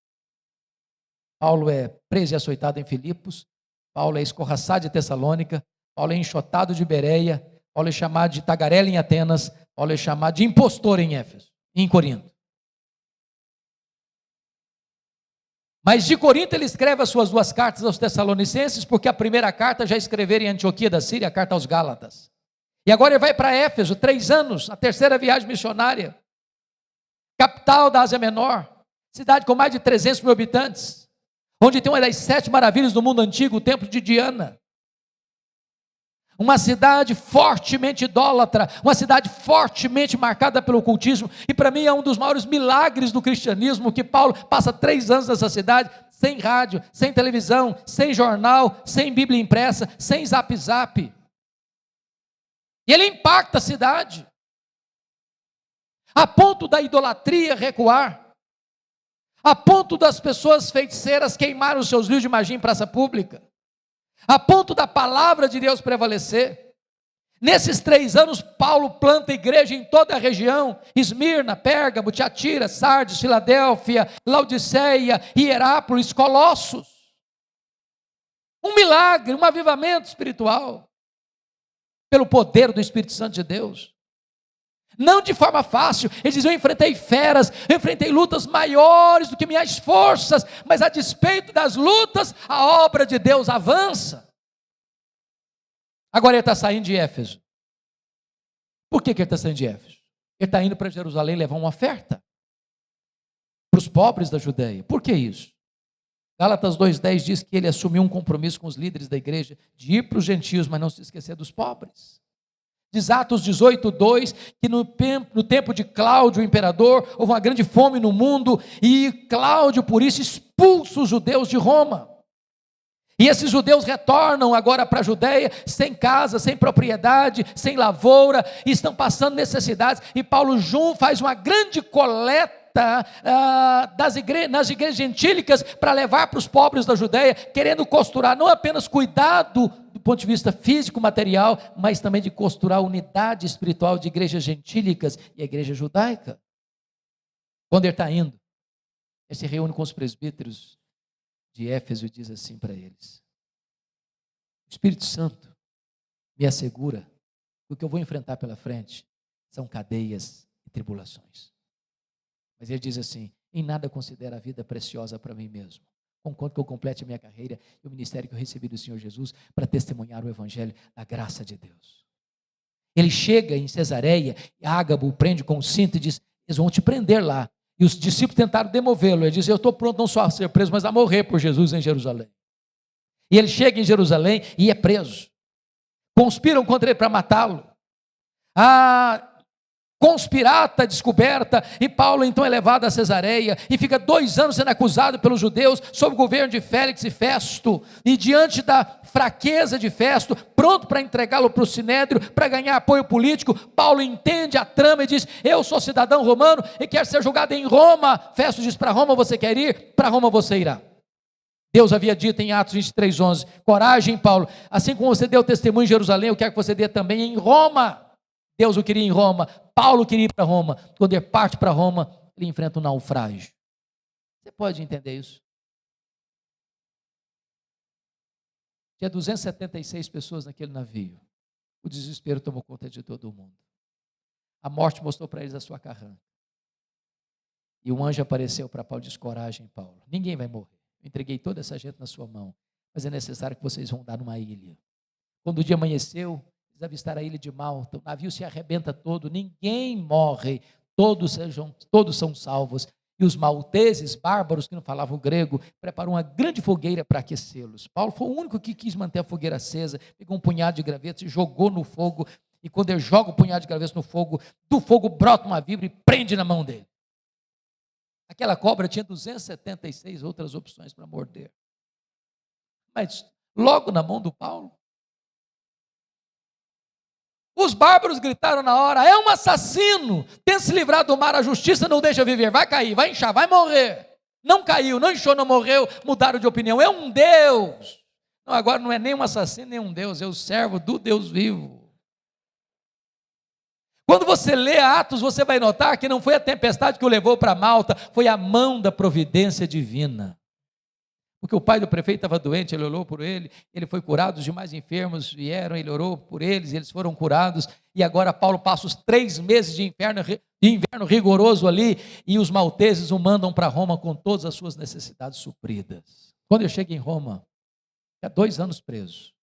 Paulo é preso e açoitado em Filipos, Paulo é escorraçado de Tessalônica, Paulo é enxotado de Bereia, Paulo é chamado de tagarela em Atenas, Paulo é chamado de impostor em Éfeso, em Corinto. Mas de Corinto ele escreve as suas 2 cartas aos Tessalonicenses, porque a primeira carta já escreveram em Antioquia da Síria, a carta aos Gálatas. E agora ele vai para Éfeso, 3 anos, a terceira viagem missionária, capital da Ásia Menor, cidade com mais de 300 mil habitantes, onde tem uma das 7 maravilhas do mundo antigo, o templo de Diana. Uma cidade fortemente idólatra, uma cidade fortemente marcada pelo ocultismo, e para mim é um dos maiores milagres do cristianismo, que Paulo passa 3 anos nessa cidade, sem rádio, sem televisão, sem jornal, sem Bíblia impressa, sem zap. E ele impacta a cidade, a ponto da idolatria recuar, a ponto das pessoas feiticeiras queimarem os seus livros de magia em praça pública, a ponto da palavra de Deus prevalecer. Nesses 3 anos, Paulo planta igreja em toda a região: Esmirna, Pérgamo, Tiatira, Sardes, Filadélfia, Laodiceia, Hierápolis, Colossos. Um milagre, um avivamento espiritual, pelo poder do Espírito Santo de Deus. Não de forma fácil. Ele diz: eu enfrentei feras, eu enfrentei lutas maiores do que minhas forças, mas a despeito das lutas, a obra de Deus avança. Agora ele está saindo de Éfeso. Por que ele está saindo de Éfeso? Ele está indo para Jerusalém levar uma oferta para os pobres da Judeia. Por que isso? Gálatas 2,10 diz que ele assumiu um compromisso com os líderes da igreja de ir para os gentios, mas não se esquecer dos pobres. Diz Atos 18:2 que no tempo de Cláudio, o imperador, houve uma grande fome no mundo, e Cláudio, por isso, expulsa os judeus de Roma. E esses judeus retornam agora para a Judeia, sem casa, sem propriedade, sem lavoura, e estão passando necessidades, e Paulo faz uma grande coleta nas igrejas gentílicas para levar para os pobres da Judeia, querendo costurar não apenas cuidado do ponto de vista físico, material, mas também de costurar a unidade espiritual de igrejas gentílicas e a igreja judaica. Quando ele está indo, ele se reúne com os presbíteros de Éfeso e diz assim para eles: o Espírito Santo me assegura que o que eu vou enfrentar pela frente são cadeias e tribulações. Mas ele diz assim: em nada considero a vida preciosa para mim mesmo, conquanto que eu complete a minha carreira e o ministério que eu recebi do Senhor Jesus para testemunhar o evangelho da graça de Deus. Ele chega em Cesareia, e Ágabo o prende com o cinto e diz: eles vão te prender lá. E os discípulos tentaram demovê-lo. Ele diz: eu estou pronto não só a ser preso, mas a morrer por Jesus em Jerusalém. E ele chega em Jerusalém e é preso. Conspiram contra ele para matá-lo. conspirata descoberta, e Paulo então é levado a Cesareia, e fica 2 anos sendo acusado pelos judeus, sob o governo de Félix e Festo, e diante da fraqueza de Festo, pronto para entregá-lo para o Sinédrio, para ganhar apoio político, Paulo entende a trama e diz: eu sou cidadão romano, e quero ser julgado em Roma. Festo diz: para Roma você quer ir? Para Roma você irá. Deus havia dito em Atos 23:11, coragem Paulo, assim como você deu testemunho em Jerusalém, eu quero que você dê também em Roma. Deus o queria em Roma, Paulo queria ir para Roma. Quando ele parte para Roma, ele enfrenta um naufrágio. Você pode entender isso? Tinha 276 pessoas naquele navio. O desespero tomou conta de todo mundo. A morte mostrou para eles a sua carranca. E um anjo apareceu para Paulo e disse: coragem, Paulo, ninguém vai morrer. Eu entreguei toda essa gente na sua mão, mas é necessário que vocês vão dar numa ilha. Quando o dia amanheceu, eles avistaram a ilha de Malta, o navio se arrebenta todo, ninguém morre, todos são salvos. E os malteses, bárbaros que não falavam grego, prepararam uma grande fogueira para aquecê-los. Paulo foi o único que quis manter a fogueira acesa, pegou um punhado de gravetos e jogou no fogo, e quando ele joga o punhado de gravetos no fogo, do fogo brota uma víbora e prende na mão dele. Aquela cobra tinha 276 outras opções para morder. Mas logo na mão do Paulo, os bárbaros gritaram na hora: é um assassino, tenta se livrar do mar, a justiça não deixa viver, vai cair, vai inchar, vai morrer. Não caiu, não inchou, não morreu, mudaram de opinião, é um Deus. Não, agora não é nem um assassino, nem um Deus, é o servo do Deus vivo. Quando você lê Atos, você vai notar que não foi a tempestade que o levou para Malta, foi a mão da providência divina. Porque o pai do prefeito estava doente, ele orou por ele foi curado, os demais enfermos vieram, ele orou por eles, eles foram curados, e agora Paulo passa os 3 meses de inverno rigoroso ali, e os malteses o mandam para Roma com todas as suas necessidades supridas. Quando eu chego em Roma, há 2 anos preso,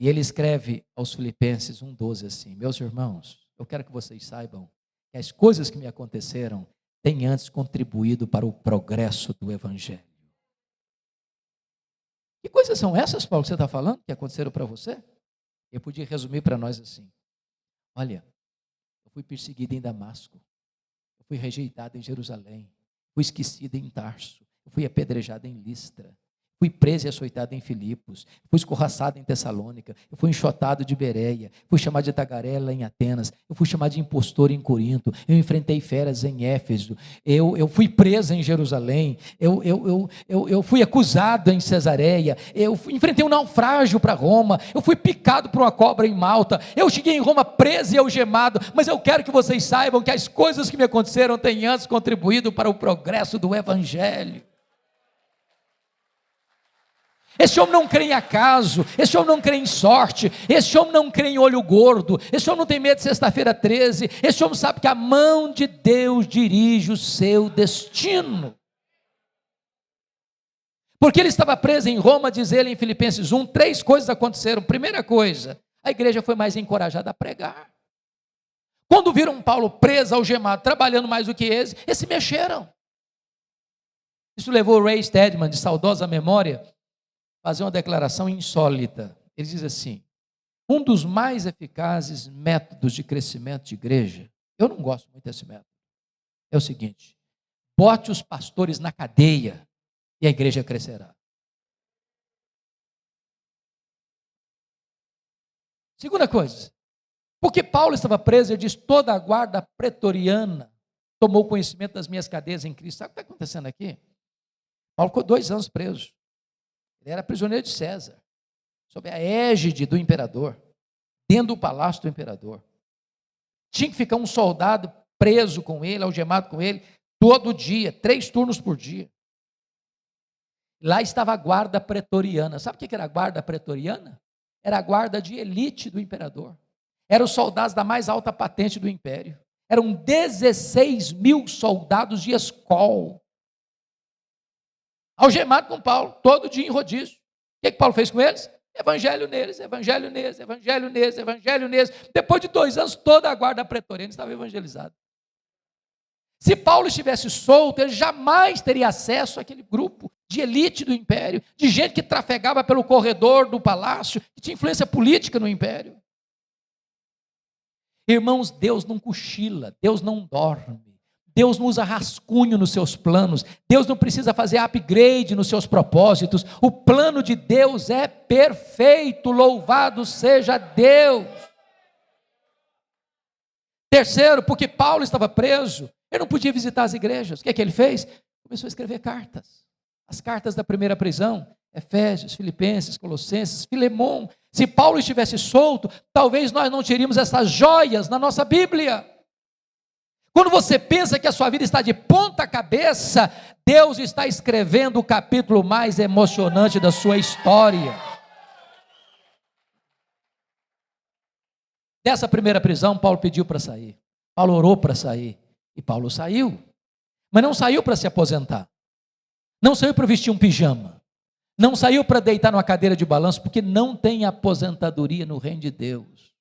e ele escreve aos Filipenses 1:12 assim: meus irmãos, eu quero que vocês saibam que as coisas que me aconteceram têm antes contribuído para o progresso do Evangelho. Que coisas são essas, Paulo, que você está falando, que aconteceram para você? Eu podia resumir para nós assim: olha, eu fui perseguido em Damasco, eu fui rejeitado em Jerusalém, fui esquecido em Tarso, eu fui apedrejado em Listra, fui preso e açoitado em Filipos, fui escorraçado em Tessalônica, eu fui enxotado de Bereia, fui chamado de tagarela em Atenas, eu fui chamado de impostor em Corinto, eu enfrentei feras em Éfeso, eu fui preso em Jerusalém, eu fui acusado em Cesareia, enfrentei um naufrágio para Roma, eu fui picado por uma cobra em Malta, eu cheguei em Roma preso e algemado, mas eu quero que vocês saibam que as coisas que me aconteceram têm antes contribuído para o progresso do Evangelho. Esse homem não crê em acaso, esse homem não crê em sorte, esse homem não crê em olho gordo, esse homem não tem medo de sexta-feira 13, esse homem sabe que a mão de Deus dirige o seu destino. Porque ele estava preso em Roma, diz ele em Filipenses 1, 3 coisas aconteceram. Primeira coisa, a igreja foi mais encorajada a pregar. Quando viram Paulo preso, algemado, trabalhando mais do que eles, se mexeram. Isso levou Ray Stedman, de saudosa memória, fazer uma declaração insólita. Ele diz assim: um dos mais eficazes métodos de crescimento de igreja, eu não gosto muito desse método, é o seguinte: bote os pastores na cadeia e a igreja crescerá. Segunda coisa, porque Paulo estava preso, ele diz: toda a guarda pretoriana tomou conhecimento das minhas cadeias em Cristo. Sabe o que está acontecendo aqui? Paulo ficou 2 anos preso. Ele era prisioneiro de César, sob a égide do imperador, dentro do palácio do imperador. Tinha que ficar um soldado preso com ele, algemado com ele, todo dia, 3 turnos por dia. Lá estava a guarda pretoriana. Sabe o que era a guarda pretoriana? Era a guarda de elite do imperador. Eram os soldados da mais alta patente do império. Eram 16.000 soldados de escol, algemado com Paulo, todo dia em rodízio. O que Paulo fez com eles? Evangelho neles, evangelho neles, evangelho neles, evangelho neles. Depois de 2 anos, toda a guarda pretoriana estava evangelizada. Se Paulo estivesse solto, ele jamais teria acesso àquele grupo de elite do império, de gente que trafegava pelo corredor do palácio, que tinha influência política no império. Irmãos, Deus não cochila, Deus não dorme. Deus não usa rascunho nos seus planos. Deus não precisa fazer upgrade nos seus propósitos. O plano de Deus é perfeito. Louvado seja Deus. Terceiro, porque Paulo estava preso, ele não podia visitar as igrejas. O que é que ele fez? Começou a escrever cartas. As cartas da primeira prisão. Efésios, Filipenses, Colossenses, Filemão. Se Paulo estivesse solto, talvez nós não teríamos essas joias na nossa Bíblia. Quando você pensa que a sua vida está de ponta cabeça, Deus está escrevendo o capítulo mais emocionante da sua história. Dessa primeira prisão, Paulo pediu para sair. Paulo orou para sair. E Paulo saiu. Mas não saiu para se aposentar. Não saiu para vestir um pijama. Não saiu para deitar numa cadeira de balanço, porque não tem aposentadoria no reino de Deus.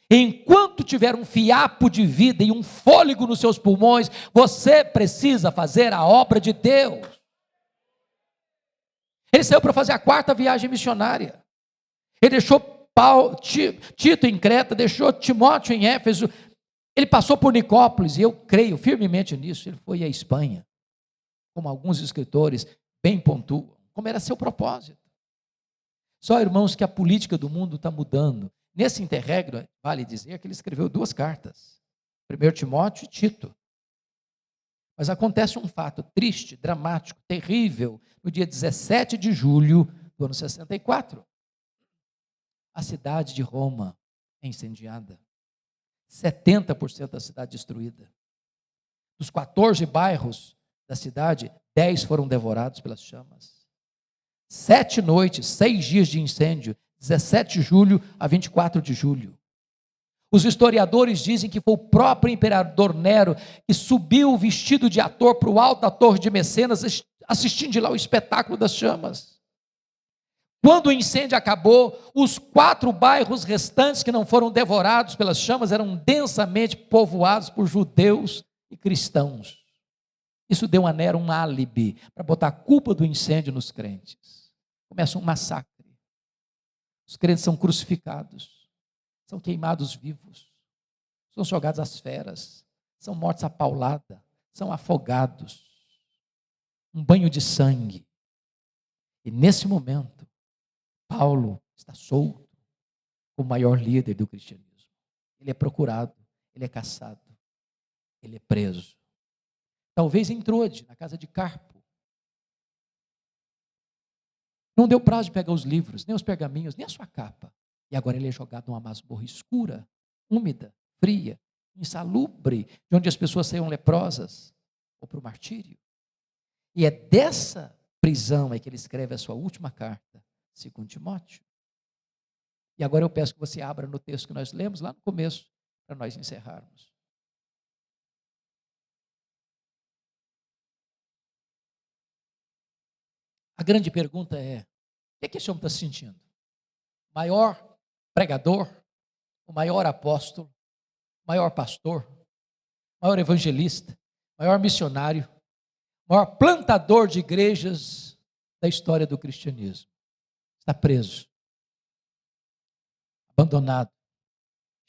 Enquanto tiver um fiapo de vida e um fôlego nos seus pulmões, você precisa fazer a obra de Deus. Ele saiu para fazer a 4ª viagem missionária. Ele deixou Tito em Creta, deixou Timóteo em Éfeso. Ele passou por Nicópolis, e eu creio firmemente nisso. Ele foi à Espanha, como alguns escritores bem pontuam, como era seu propósito. Só, irmãos, que a política do mundo está mudando. Nesse interregno, vale dizer que ele escreveu 2 cartas, 1 Timóteo e Tito. Mas acontece um fato triste, dramático, terrível, no dia 17 de julho do ano 64. A cidade de Roma é incendiada. 70% da cidade destruída. Dos 14 bairros da cidade, 10 foram devorados pelas chamas. 7 noites, 6 dias de incêndio, 17 de julho a 24 de julho. Os historiadores dizem que foi o próprio imperador Nero que subiu vestido de ator para o alto da Torre de Mecenas, assistindo de lá o espetáculo das chamas. Quando o incêndio acabou, os 4 bairros restantes que não foram devorados pelas chamas eram densamente povoados por judeus e cristãos. Isso deu a Nero um álibi para botar a culpa do incêndio nos crentes. Começa um massacre. Os crentes são crucificados, são queimados vivos, são jogados às feras, são mortos à paulada, são afogados. Um banho de sangue. E nesse momento, Paulo está solto como o maior líder do cristianismo. Ele é procurado, ele é caçado, ele é preso. Talvez em Trode, na casa de Carpo. Não deu prazo de pegar os livros, nem os pergaminhos, nem a sua capa. E agora ele é jogado numa masmorra escura, úmida, fria, insalubre, de onde as pessoas saíam leprosas, ou para o martírio. E é dessa prisão que ele escreve a sua última carta, 2 Timóteo. E agora eu peço que você abra no texto que nós lemos lá no começo, para nós encerrarmos. A grande pergunta é: o que esse homem está sentindo? O maior pregador, o maior apóstolo, o maior pastor, o maior evangelista, o maior missionário, o maior plantador de igrejas da história do cristianismo. Está preso, abandonado,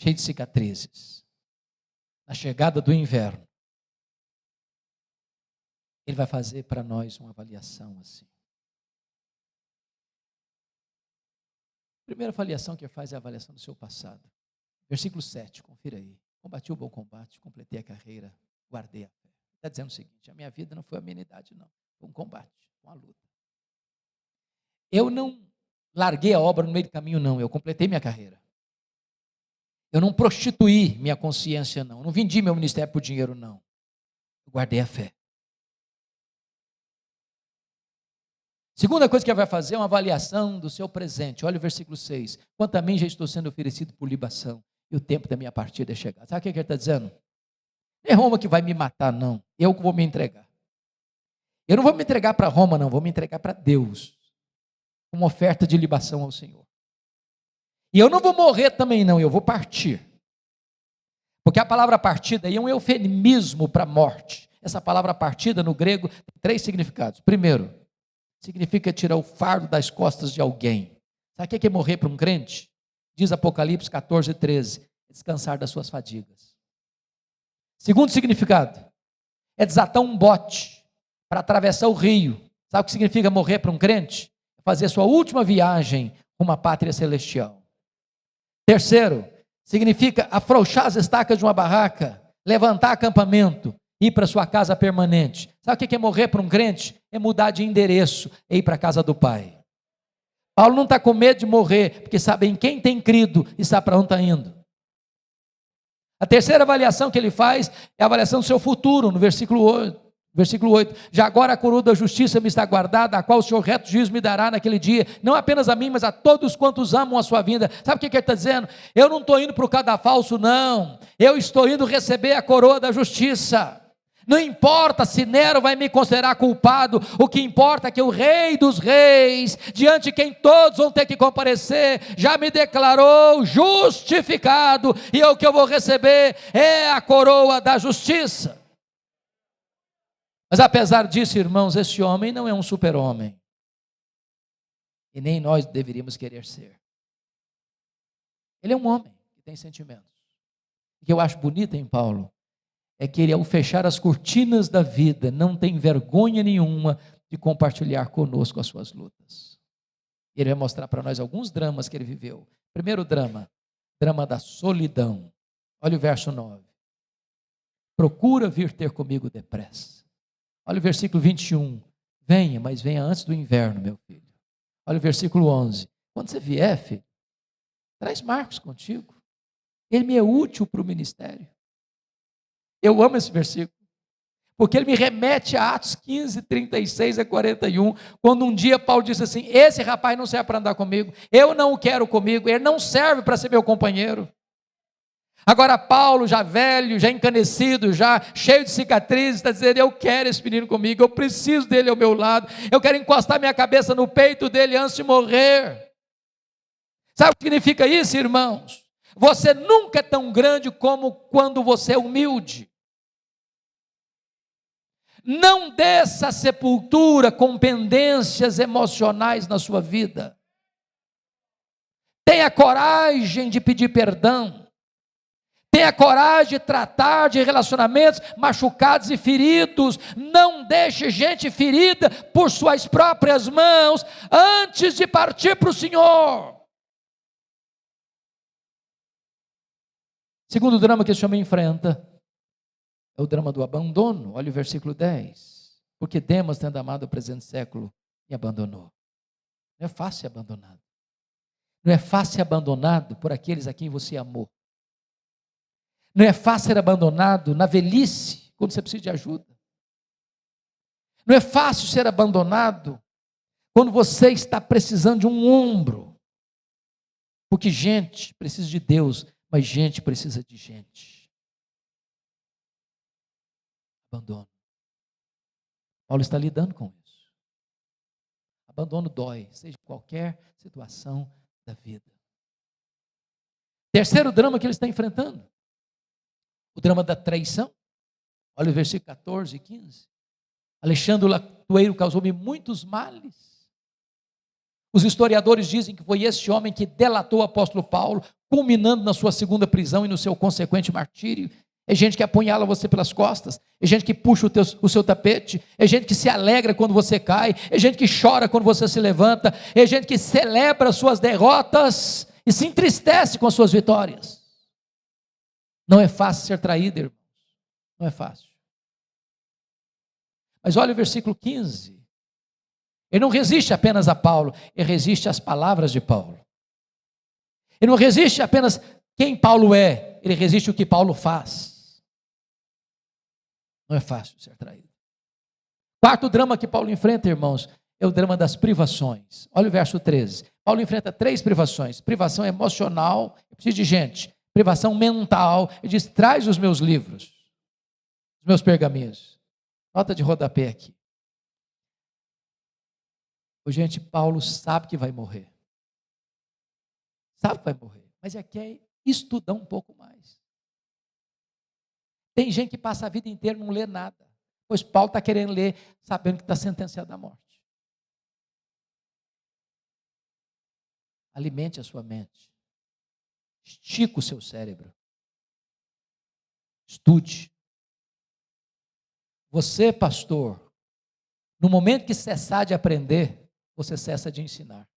cheio de cicatrizes. Na chegada do inverno, ele vai fazer para nós uma avaliação assim. A primeira avaliação que ele faz é a avaliação do seu passado. Versículo 7, confira aí. Combati o bom combate, completei a carreira, guardei a fé. Está dizendo o seguinte: a minha vida não foi amenidade, não. Foi um combate, uma luta. Eu não larguei a obra no meio do caminho, não. Eu completei minha carreira. Eu não prostituí minha consciência, não. Eu não vendi meu ministério por dinheiro, não. Eu guardei a fé. Segunda coisa que ele vai fazer é uma avaliação do seu presente. Olha o versículo 6. Quanto a mim, já estou sendo oferecido por libação, e o tempo da minha partida é chegado. Sabe o que ele está dizendo? Não é Roma que vai me matar, não. Eu que vou me entregar. Eu não vou me entregar para Roma, não. Vou me entregar para Deus, como oferta de libação ao Senhor. E eu não vou morrer também, não. Eu vou partir. Porque a palavra partida aí é um eufemismo para morte. Essa palavra partida no grego tem 3 significados. Primeiro, significa tirar o fardo das costas de alguém. Sabe o que é morrer para um crente? Diz Apocalipse 14, 13. descansar das suas fadigas. Segundo significado, é desatar um bote para atravessar o rio. Sabe o que significa morrer para um crente? É fazer a sua última viagem rumo à pátria celestial. Terceiro, significa afrouxar as estacas de uma barraca, levantar acampamento, ir para sua casa permanente. Sabe o que é morrer para um crente? É mudar de endereço, é ir para a casa do Pai. Paulo não está com medo de morrer, porque sabe em quem tem crido e sabe para onde está indo. A terceira avaliação que ele faz é a avaliação do seu futuro, no versículo 8. Já agora a coroa da justiça me está guardada, a qual o Senhor reto juízo me dará naquele dia, não apenas a mim, mas a todos quantos amam a sua vinda. Sabe o que ele está dizendo? Eu não estou indo para o cadafalso, não. Eu estou indo receber a coroa da justiça. Não importa se Nero vai me considerar culpado, o que importa é que o Rei dos Reis, diante de quem todos vão ter que comparecer, já me declarou justificado, e o que eu vou receber é a coroa da justiça. Mas apesar disso, irmãos, esse homem não é um super-homem, e nem nós deveríamos querer ser. Ele é um homem que tem sentimentos. O que eu acho bonito em Paulo é que ele, ao fechar as cortinas da vida, não tem vergonha nenhuma de compartilhar conosco as suas lutas. Ele vai mostrar para nós alguns dramas que ele viveu. Primeiro drama da solidão. Olha o verso 9. Procura vir ter comigo depressa. Olha o versículo 21. Venha, mas venha antes do inverno, meu filho. Olha o versículo 11. Quando você vier, filho, traz Marcos contigo. Ele me é útil para o ministério. Eu amo esse versículo, porque ele me remete a Atos 15, 36 a 41, quando um dia Paulo disse assim: esse rapaz não serve para andar comigo, eu não o quero comigo, ele não serve para ser meu companheiro. Agora Paulo, já velho, já encanecido, já cheio de cicatrizes, está dizendo: eu quero esse menino comigo, eu preciso dele ao meu lado, eu quero encostar minha cabeça no peito dele antes de morrer. Sabe o que significa isso, irmãos? Você nunca é tão grande como quando você é humilde. Não desça sepultura com pendências emocionais na sua vida. Tenha coragem de pedir perdão. Tenha coragem de tratar de relacionamentos machucados e feridos. Não deixe gente ferida por suas próprias mãos antes de partir para o Senhor. Segundo drama que esse homem enfrenta é o drama do abandono. Olha o versículo 10. Porque Demas, tendo amado o presente século, me abandonou. Não é fácil ser abandonado. Não é fácil ser abandonado por aqueles a quem você amou. Não é fácil ser abandonado na velhice, quando você precisa de ajuda. Não é fácil ser abandonado quando você está precisando de um ombro. Porque gente precisa de Deus, mas gente precisa de gente. Abandono. Paulo está lidando com isso. Abandono dói, seja em qualquer situação da vida. Terceiro drama que ele está enfrentando, o drama da traição. Olha o versículo 14 e 15. Alexandre o latoeiro causou-me muitos males. Os historiadores dizem que foi esse homem que delatou o apóstolo Paulo, culminando na sua segunda prisão e no seu consequente martírio. É gente que apunhala você pelas costas, é gente que puxa o seu tapete, é gente que se alegra quando você cai, é gente que chora quando você se levanta, é gente que celebra as suas derrotas e se entristece com as suas vitórias. Não é fácil ser traído, irmãos, não é fácil. Mas olha o versículo 15, ele não resiste apenas a Paulo, ele resiste às palavras de Paulo. Ele não resiste apenas quem Paulo é, ele resiste o que Paulo faz. Não é fácil ser traído. Quarto drama que Paulo enfrenta, irmãos, é o drama das privações. Olha o verso 13. Paulo enfrenta 3 privações. Privação emocional, eu preciso de gente. Privação mental, ele diz: traz os meus livros, os meus pergaminhos. Nota de rodapé aqui. Gente, Paulo sabe que vai morrer. Sabe que vai morrer, mas quer estudar um pouco mais. Tem gente que passa a vida inteira e não lê nada, pois Paulo está querendo ler, sabendo que está sentenciado à morte. Alimente a sua mente, estica o seu cérebro, Estude. Você, pastor, no momento que cessar de aprender, você cessa de ensinar.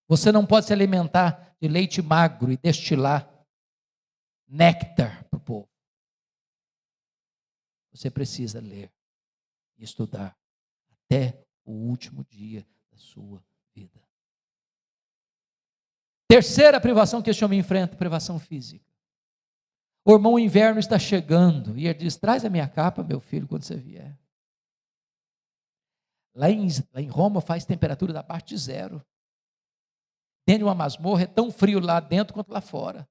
Você não pode se alimentar de leite magro e destilar néctar para o povo. Você precisa ler e estudar até o último dia da sua vida. Terceira privação que esse homem enfrenta, privação física. O irmão, o inverno está chegando, e ele diz: traz a minha capa, meu filho, quando você vier. Lá em Roma faz temperatura da parte de zero. Dentro de uma masmorra é tão frio lá dentro quanto lá fora.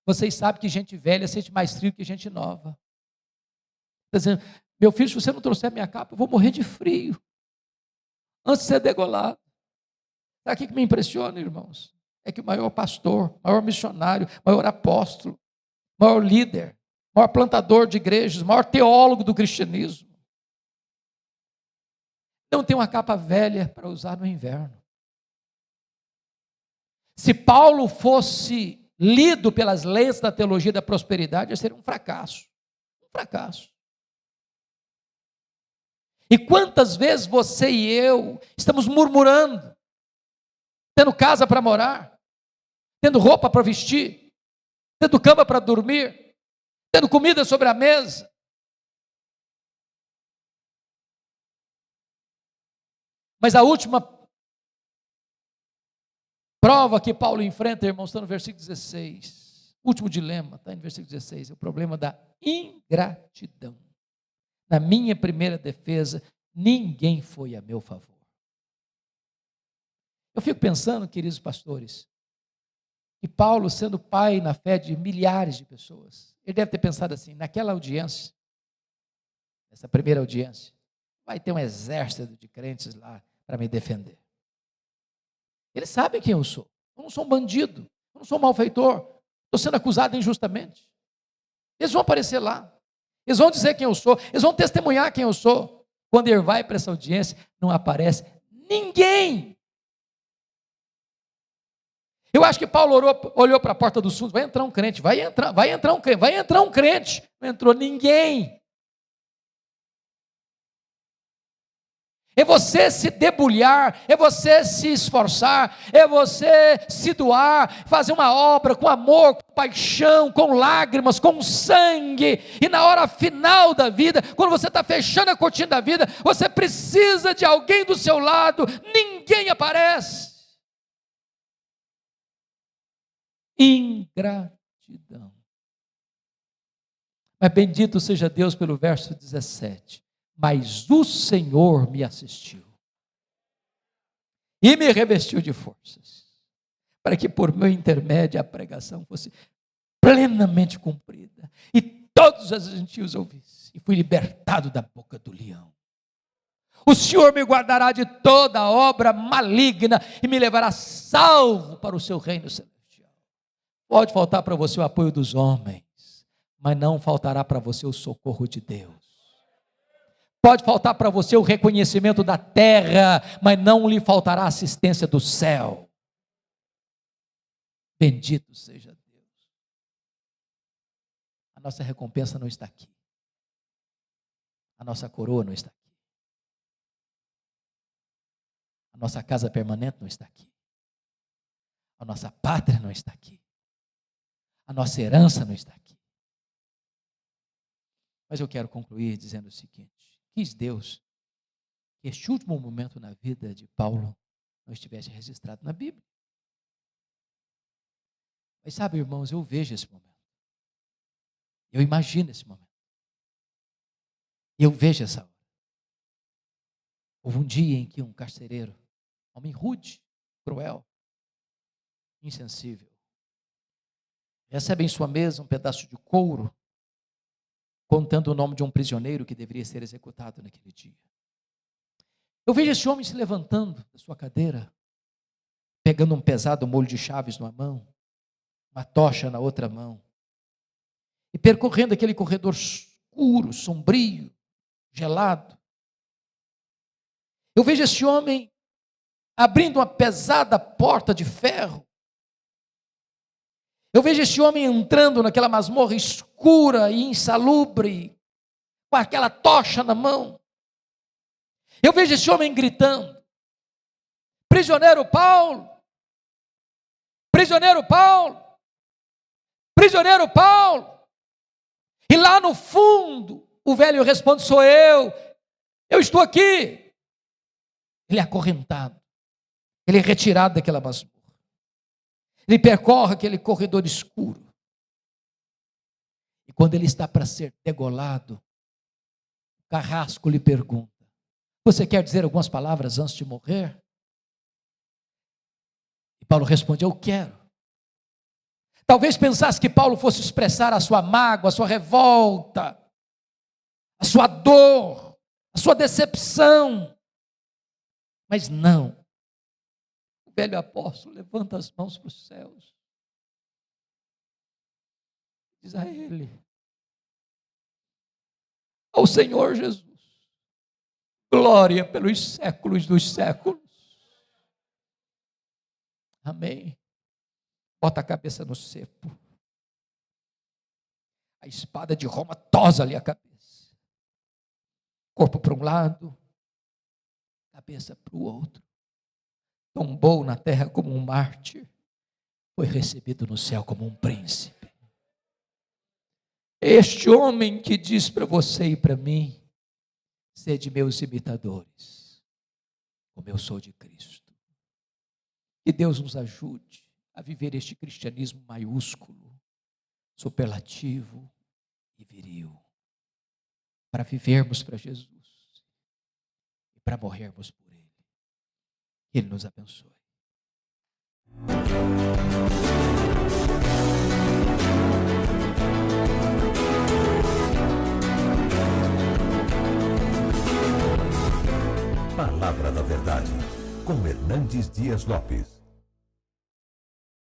Vocês sabem que gente velha sente mais frio que gente nova. Está dizendo: meu filho, se você não trouxer a minha capa, eu vou morrer de frio, antes de ser degolado. Sabe o que me impressiona, irmãos? É que o maior pastor, maior missionário, maior apóstolo, maior líder, maior plantador de igrejas, maior teólogo do cristianismo, não tem uma capa velha para usar no inverno. Se Paulo fosse lido pelas leis da teologia da prosperidade, seria um fracasso. Um fracasso. E quantas vezes você e eu estamos murmurando, tendo casa para morar, tendo roupa para vestir, tendo cama para dormir, tendo comida sobre a mesa. Mas a última prova que Paulo enfrenta, irmãos, está no versículo 16. O último dilema está no versículo 16, é o problema da ingratidão. Na minha primeira defesa, ninguém foi a meu favor. Eu fico pensando, queridos pastores, que Paulo, sendo pai na fé de milhares de pessoas, ele deve ter pensado assim: naquela audiência, essa primeira audiência, vai ter um exército de crentes lá para me defender. Eles sabem quem eu sou. Eu não sou um bandido, eu não sou um malfeitor, estou sendo acusado injustamente. Eles vão aparecer lá, eles vão dizer quem eu sou, eles vão testemunhar quem eu sou. Quando ele vai para essa audiência, não aparece ninguém. Eu acho que Paulo olhou para a porta dos fundos: vai entrar um crente, vai entrar um crente. Não entrou ninguém. É você se debulhar, é você se esforçar, é você se doar, fazer uma obra com amor, com paixão, com lágrimas, com sangue, e na hora final da vida, quando você está fechando a cortina da vida, você precisa de alguém do seu lado, ninguém aparece. Ingratidão. Mas bendito seja Deus pelo verso 17. Mas o Senhor me assistiu e me revestiu de forças, para que por meu intermédio a pregação fosse plenamente cumprida, e todos os gentios ouvissem, e fui libertado da boca do leão. O Senhor me guardará de toda obra maligna e me levará salvo para o seu reino celestial. Pode faltar para você o apoio dos homens, mas não faltará para você o socorro de Deus. Pode faltar para você o reconhecimento da terra, mas não lhe faltará a assistência do céu. Bendito seja Deus. A nossa recompensa não está aqui. A nossa coroa não está aqui. A nossa casa permanente não está aqui. A nossa pátria não está aqui. A nossa herança não está aqui. Mas eu quero concluir dizendo o seguinte: quis Deus que este último momento na vida de Paulo não estivesse registrado na Bíblia. Mas sabe, irmãos, eu vejo esse momento. Eu imagino esse momento. Eu vejo essa hora. Houve um dia em que um carcereiro, homem rude, cruel, insensível, recebe em sua mesa um pedaço de couro, contando o nome de um prisioneiro que deveria ser executado naquele dia. Eu vejo esse homem se levantando da sua cadeira, pegando um pesado molho de chaves numa mão, uma tocha na outra mão, e percorrendo aquele corredor escuro, sombrio, gelado. Eu vejo esse homem abrindo uma pesada porta de ferro, Eu vejo esse homem entrando naquela masmorra escura e insalubre, com aquela tocha na mão. Eu vejo esse homem gritando: prisioneiro Paulo, prisioneiro Paulo, prisioneiro Paulo. E lá no fundo, o velho responde: sou eu estou aqui. Ele é acorrentado, ele é retirado daquela masmorra. Ele percorre aquele corredor escuro. E quando ele está para ser degolado, o carrasco lhe pergunta: você quer dizer algumas palavras antes de morrer? E Paulo responde: eu quero. Talvez pensasse que Paulo fosse expressar a sua mágoa, a sua revolta, a sua dor, a sua decepção. Mas não. O velho apóstolo levanta as mãos para os céus. Diz a ele: ao Senhor Jesus, glória pelos séculos dos séculos. Amém. Bota a cabeça no cepo. A espada de Roma tosa-lhe a cabeça. Corpo para um lado, cabeça para o outro. Tombou na terra como um mártir, foi recebido no céu como um príncipe. Este homem que diz para você e para mim: sede meus imitadores, como eu sou de Cristo. Que Deus nos ajude a viver este cristianismo maiúsculo, superlativo e viril, para vivermos para Jesus e para morrermos por Ele. Que Ele nos abençoe. Palavra da Verdade, com Hernandes Dias Lopes.